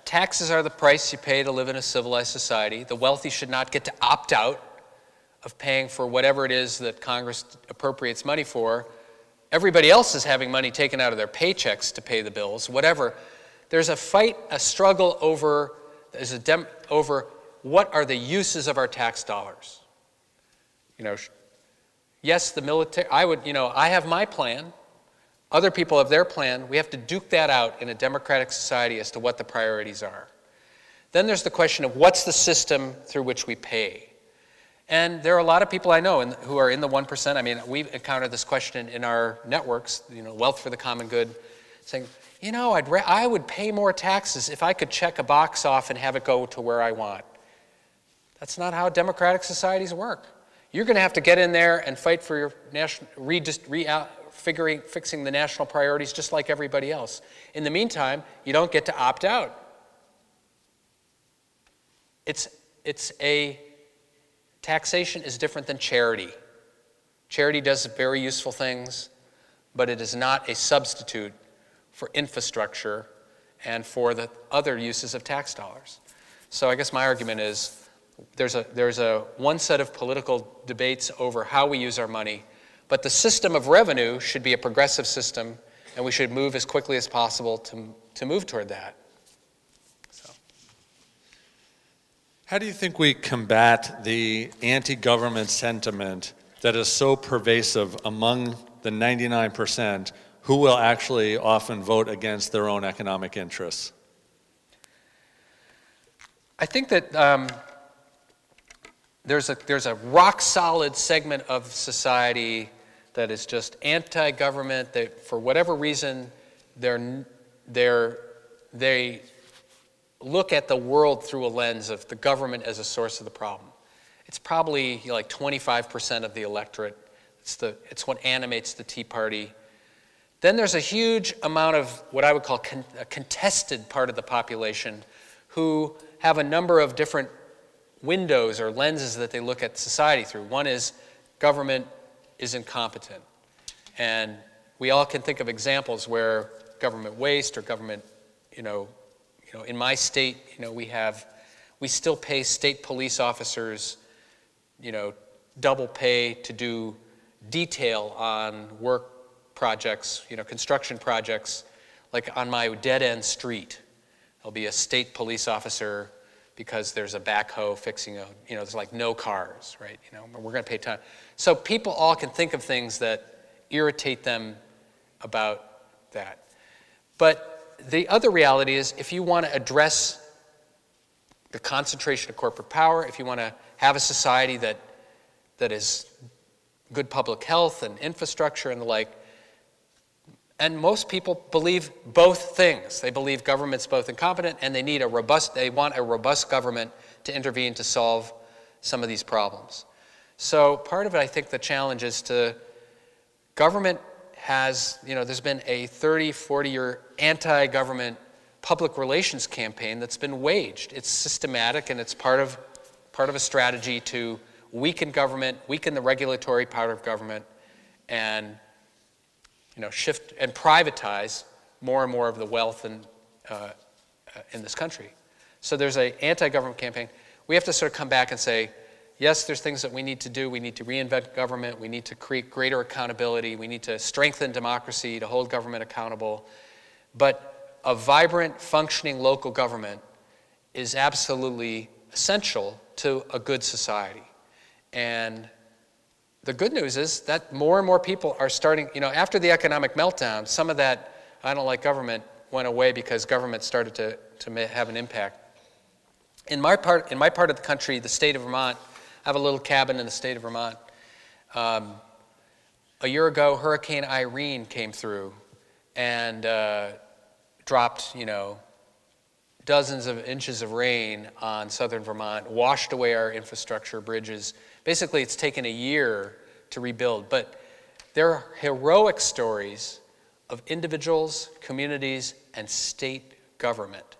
taxes are the price you pay to live in a civilized society. The wealthy should not get to opt out of paying for whatever it is that Congress appropriates money for. Everybody else is having money taken out of their paychecks to pay the bills, whatever. There's a fight, a struggle over what are the uses of our tax dollars. yes, the military, I have my plan. Other people have their plan. We have to duke that out in a democratic society as to what the priorities are. Then there's the question of what's the system through which we pay. And there are a lot of people I know who are in the 1%. I mean, we've encountered this question in our networks, Wealth for the Common Good, saying, I would pay more taxes if I could check a box off and have it go to where I want. That's not how democratic societies work. You're going to have to get in there and fight for your fixing the national priorities just like everybody else. In the meantime, you don't get to opt out. Taxation is different than charity. Charity does very useful things, but it is not a substitute for infrastructure and for the other uses of tax dollars. So I guess my argument is there's one set of political debates over how we use our money, but the system of revenue should be a progressive system, and we should move as quickly as possible to move toward that. How do you think we combat the anti-government sentiment that is so pervasive among the 99% who will actually often vote against their own economic interests? I think that there's a rock-solid segment of society that is just anti-government, that for whatever reason they look at the world through a lens of the government as a source of the problem. It's probably like 25% of the electorate. It's what animates the Tea Party. Then there's a huge amount of what I would call a contested part of the population who have a number of different windows or lenses that they look at society through. One is government is incompetent. And we all can think of examples where government waste or government, in my state, we still pay state police officers, double pay to do detail on work projects, construction projects, like on my dead-end street. There'll be a state police officer because there's a backhoe fixing there's like no cars, right? We're going to pay time. So people all can think of things that irritate them about that. But the other reality is if you want to address the concentration of corporate power, if you want to have a society that is good public health and infrastructure and the like, and most people believe both things. They believe government's both incompetent and they want a robust government to intervene to solve some of these problems. So part of it, I think the challenge is government has, there's been a 30, 40-year anti-government public relations campaign that's been waged. It's systematic and it's part of a strategy to weaken government, weaken the regulatory part of government, and shift and privatize more and more of the wealth in this country. So there's an anti-government campaign. We have to sort of come back and say, yes, there's things that we need to do. We need to reinvent government. We need to create greater accountability. We need to strengthen democracy to hold government accountable. But a vibrant, functioning local government is absolutely essential to a good society. And the good news is that more and more people are starting, after the economic meltdown, some of that I don't like government went away because government started to have an impact. In my part of the country, the state of Vermont, I have a little cabin in the state of Vermont. A year ago, Hurricane Irene came through and dropped, dozens of inches of rain on southern Vermont, washed away our infrastructure, bridges. Basically, it's taken a year to rebuild. But there are heroic stories of individuals, communities, and state government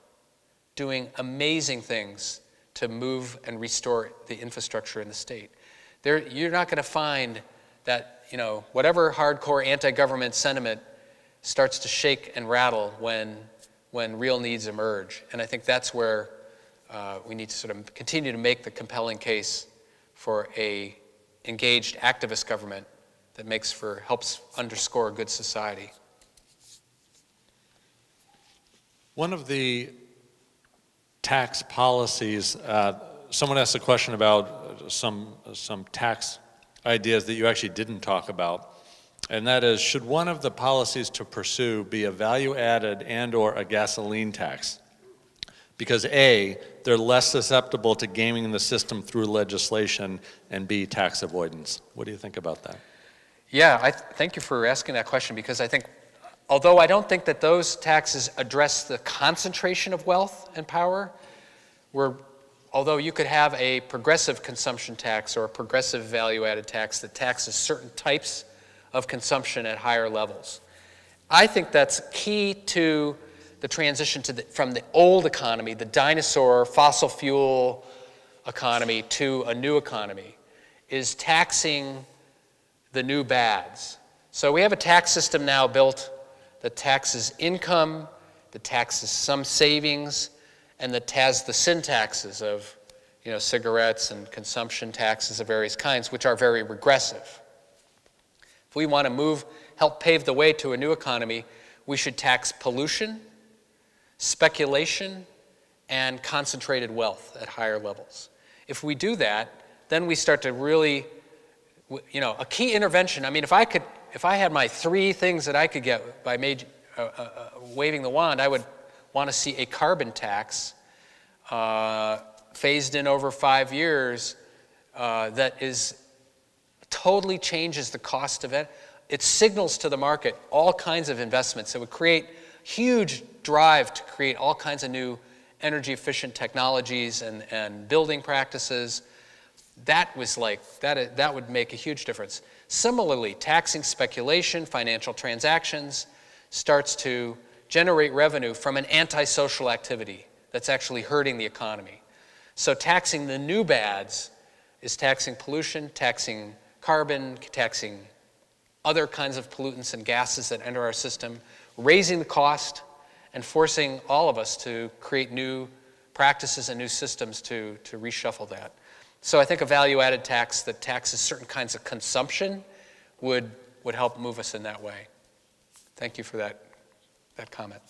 doing amazing things to move and restore the infrastructure in the state. You're not going to find that, whatever hardcore anti-government sentiment starts to shake and rattle when real needs emerge. And I think that's where we need to sort of continue to make the compelling case for a engaged activist government that helps underscore a good society. One of the tax policies, someone asked a question about some tax ideas that you actually didn't talk about. And that is, should one of the policies to pursue be a value-added and/or a gasoline tax? Because A, they're less susceptible to gaming the system through legislation, and B, tax avoidance. What do you think about that? Yeah, thank you for asking that question, because I think, although I don't think that those taxes address the concentration of wealth and power, although you could have a progressive consumption tax or a progressive value-added tax that taxes certain types of consumption at higher levels, I think that's key to the transition from the old economy, the dinosaur fossil fuel economy, to a new economy, is taxing the new bads. So we have a tax system now built that taxes income, that taxes some savings, and that has the sin taxes of, cigarettes and consumption taxes of various kinds, which are very regressive. If we want to help pave the way to a new economy, we should tax pollution, speculation, and concentrated wealth at higher levels. If we do that, then we start to really, a key intervention. I mean, if I had my 3 things that I could get by waving the wand, I would want to see a carbon tax phased in over 5 years that totally changes the cost of it. It signals to the market all kinds of investments. It would create huge drive to create all kinds of new energy efficient technologies and building practices. That would make a huge difference. Similarly, taxing speculation, financial transactions, starts to generate revenue from an antisocial activity that's actually hurting the economy. So taxing the new bads is taxing pollution, taxing carbon, taxing other kinds of pollutants and gases that enter our system, raising the cost, and forcing all of us to create new practices and new systems to reshuffle that. So I think a value-added tax that taxes certain kinds of consumption would help move us in that way. Thank you for that comment.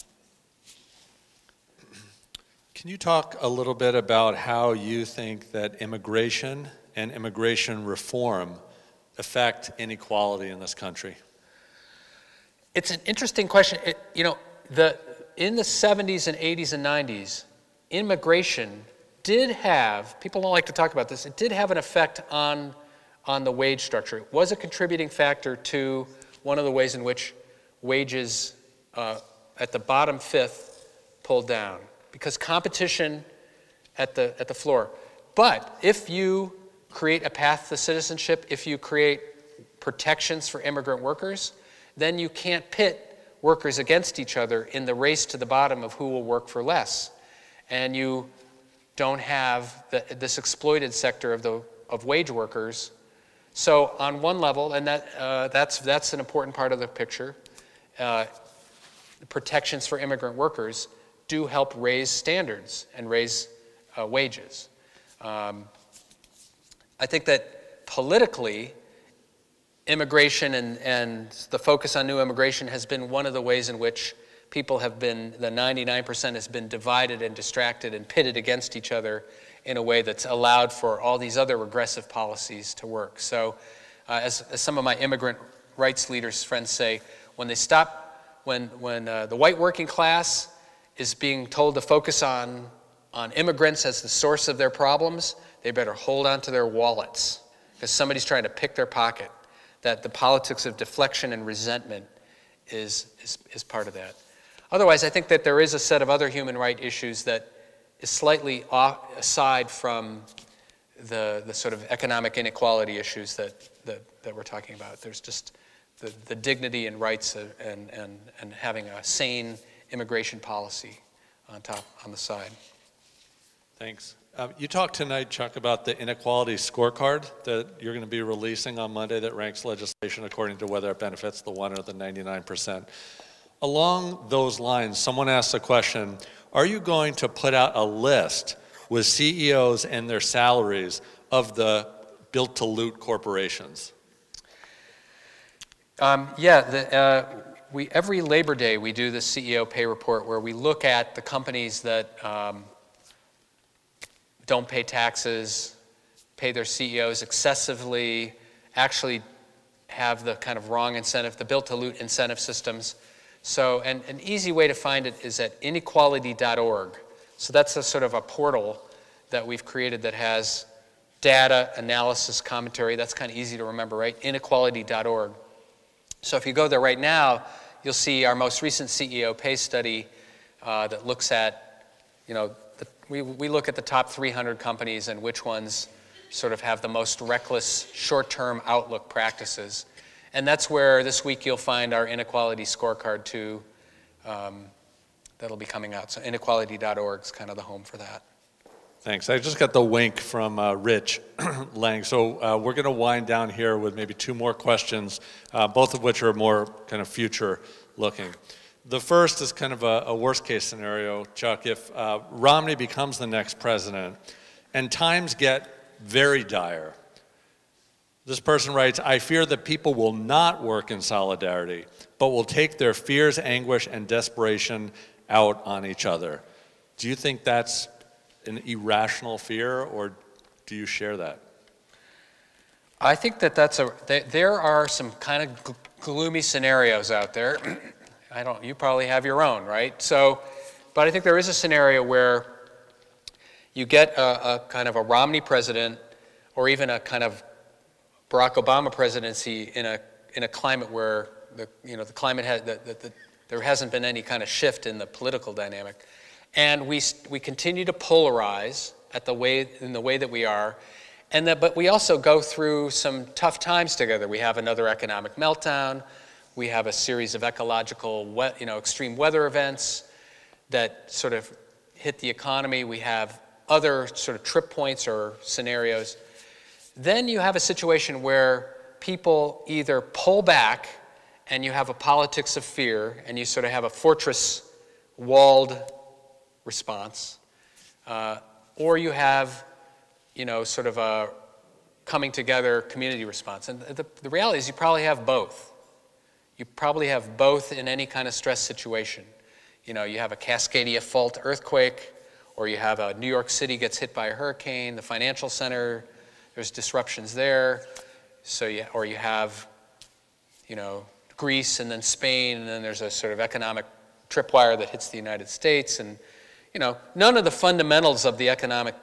Can you talk a little bit about how you think that immigration and immigration reform affect inequality in this country? It's an interesting question. In the 70s and 80s and 90s, immigration did have, people don't like to talk about this, it did have an effect on the wage structure. It was a contributing factor to one of the ways in which wages at the bottom fifth pulled down, because competition at the floor. But if you create a path to citizenship, if you create protections for immigrant workers, then you can't pit workers against each other in the race to the bottom of who will work for less. And you don't have this exploited sector of wage workers. So on one level, and that's an important part of the picture, protections for immigrant workers do help raise standards and raise wages. I think that politically, immigration and the focus on new immigration has been one of the ways in which people have been, the 99% has been divided and distracted and pitted against each other in a way that's allowed for all these other regressive policies to work. So as some of my immigrant rights leaders friends say, when the white working class is being told to focus on immigrants as the source of their problems, they better hold on to their wallets because somebody's trying to pick their pocket. That the politics of deflection and resentment is part of that. Otherwise, I think that there is a set of other human rights issues that is slightly aside from the sort of economic inequality issues that we're talking about. There's just the dignity and rights and having a sane immigration policy on the side. Thanks. You talked tonight, Chuck, about the inequality scorecard that you're going to be releasing on Monday that ranks legislation according to whether it benefits the 1% or the 99%. Along those lines, someone asked the question, are you going to put out a list with CEOs and their salaries of the built-to-loot corporations? Every Labor Day we do the CEO pay report where we look at the companies that don't pay taxes, pay their CEOs excessively, actually have the kind of wrong incentive, the built-to-loot incentive systems. So, and an easy way to find it is at inequality.org. So that's a sort of a portal that we've created that has data, analysis, commentary. That's kind of easy to remember, right? Inequality.org. So if you go there right now, you'll see our most recent CEO pay study that looks at, we look at the top 300 companies and which ones sort of have the most reckless short-term outlook practices. And that's where this week you'll find our inequality scorecard too. That'll be coming out. So inequality.org is kind of the home for that. Thanks. I just got the wink from Rich Lang. So we're going to wind down here with maybe two more questions, both of which are more kind of future looking. The first is kind of a worst case scenario, Chuck. If Romney becomes the next president and times get very dire, this person writes, I fear that people will not work in solidarity, but will take their fears, anguish, and desperation out on each other. Do you think that's an irrational fear, or do you share that? I think that there are some kind of gloomy scenarios out there. You probably have your own, right? So, but I think there is a scenario where you get a kind of a Romney president, or even a kind of Barack Obama presidency in a climate where the climate there hasn't been any kind of shift in the political dynamic, and we continue to polarize in the way that we are, but we also go through some tough times together. We have another economic meltdown. We have a series of ecological, extreme weather events that sort of hit the economy. We have other sort of trip points or scenarios. Then you have a situation where people either pull back and you have a politics of fear and you sort of have a fortress walled response, or you have, sort of a coming together community response. And the reality is you probably have both. You probably have both in any kind of stress situation. You have a Cascadia Fault earthquake, or you have a New York City gets hit by a hurricane, the financial center, there's disruptions there. Or you have, Greece and then Spain, and then there's a sort of economic tripwire that hits the United States. And, none of the fundamentals of the economic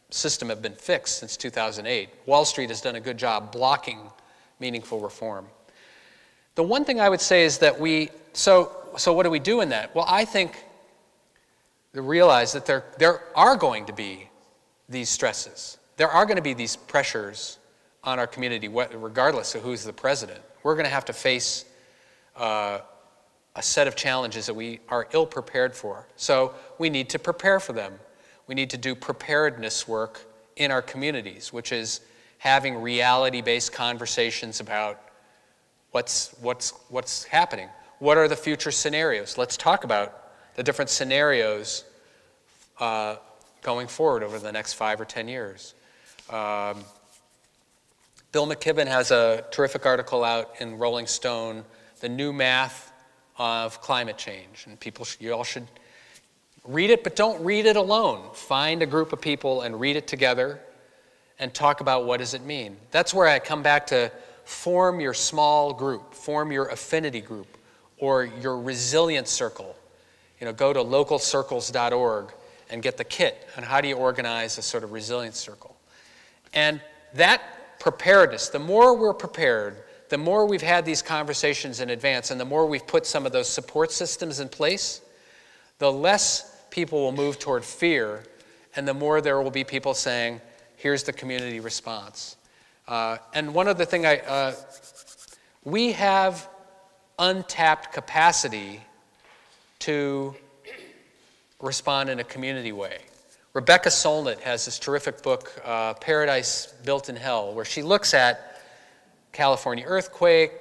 system have been fixed since 2008. Wall Street has done a good job blocking meaningful reform. The one thing I would say is that so what do we do in that? Well, I think to realize that there are going to be these stresses. There are going to be these pressures on our community, regardless of who's the president. We're going to have to face a set of challenges that we are ill-prepared for. So we need to prepare for them. We need to do preparedness work in our communities, which is having reality-based conversations about what's happening. What are the future scenarios? Let's talk about the different scenarios going forward over the next 5 or 10 years. Bill McKibben has a terrific article out in Rolling Stone, The New Math of Climate Change. And you all should read it, but don't read it alone. Find a group of people and read it together and talk about what does it mean. That's where I come back to form your small group, form your affinity group, or your resilience circle. Go to localcircles.org and get the kit on how do you organize a sort of resilience circle. And that preparedness, the more we're prepared, the more we've had these conversations in advance, and the more we've put some of those support systems in place, the less people will move toward fear, and the more there will be people saying, here's the community response. And one other thing, we have untapped capacity to respond in a community way. Rebecca Solnit has this terrific book, Paradise Built in Hell, where she looks at California earthquake,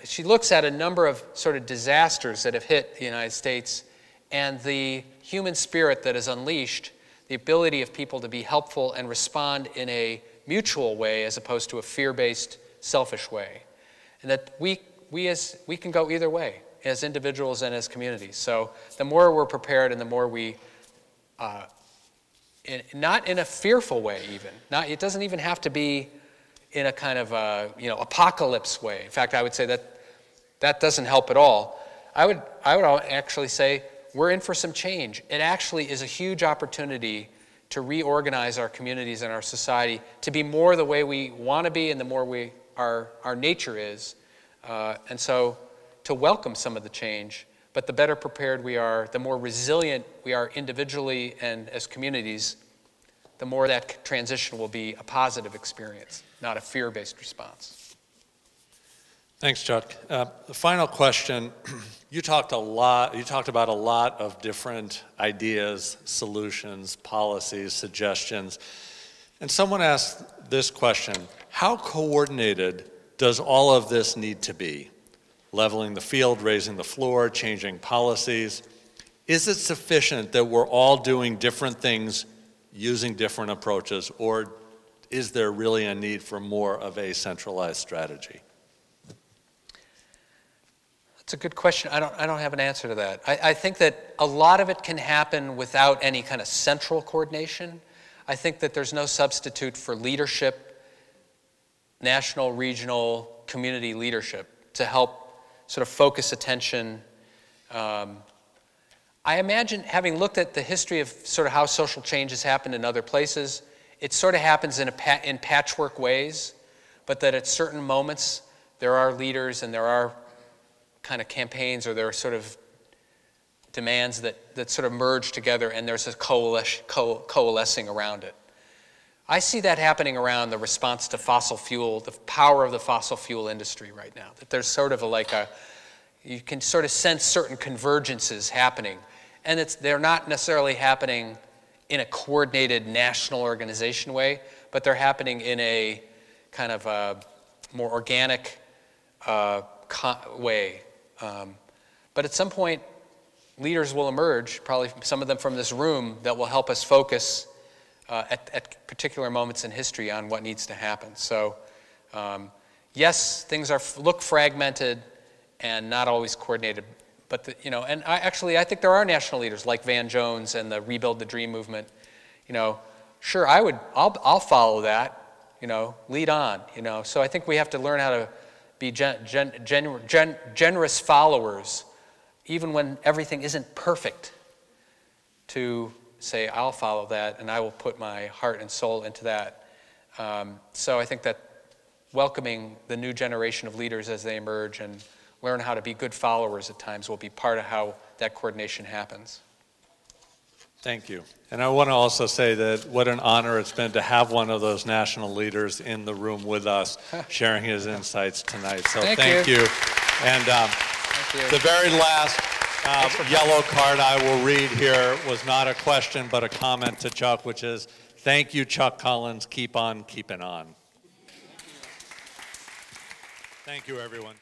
she looks at a number of sort of disasters that have hit the United States and the human spirit that is unleashed, the ability of people to be helpful and respond in a mutual way as opposed to a fear-based, selfish way. And that we can go either way as individuals and as communities. So the more we're prepared and the more we, not in a fearful way even, it doesn't even have to be in a kind of apocalypse way. In fact, I would say that doesn't help at all. I would actually say we're in for some change. It actually is a huge opportunity to reorganize our communities and our society to be more the way we want to be and the more our nature is. And so to welcome some of the change, but the better prepared we are, the more resilient we are individually and as communities, the more that transition will be a positive experience, not a fear-based response. Thanks, Chuck. The final question, you talked about a lot of different ideas, solutions, policies, suggestions, and someone asked this question: how coordinated does all of this need to be? Leveling the field, raising the floor, changing policies. Is it sufficient that we're all doing different things, using different approaches, or is there really a need for more of a centralized strategy? That's a good question. I don't have an answer to that. I think that a lot of it can happen without any kind of central coordination. I think that there's no substitute for leadership, national, regional, community leadership to help sort of focus attention. I imagine, having looked at the history of sort of how social change has happened in other places, it sort of happens in patchwork ways, but that at certain moments there are leaders and there are kind of campaigns, or there are sort of demands that sort of merge together, and there's a coalescing around it. I see that happening around the response to fossil fuel, the power of the fossil fuel industry right now. That there's sort of you can sort of sense certain convergences happening, and they're not necessarily happening in a coordinated national organization way, but they're happening in a kind of a more organic way. But at some point, leaders will emerge, probably some of them from this room, that will help us focus at particular moments in history on what needs to happen. So yes, things look fragmented and not always coordinated, but and I think there are national leaders like Van Jones and the Rebuild the Dream movement. Sure, I'll follow that. Lead on. So I think we have to learn how to be generous followers, even when everything isn't perfect, to say, I'll follow that and I will put my heart and soul into that. So I think that welcoming the new generation of leaders as they emerge and learn how to be good followers at times will be part of how that coordination happens. Thank you. And I want to also say that what an honor it's been to have one of those national leaders in the room with us sharing his insights tonight. So thank you. And thank you. The very last yellow card I will read here was not a question but a comment to Chuck, which is, thank you, Chuck Collins. Keep on keeping on. Thank you, everyone.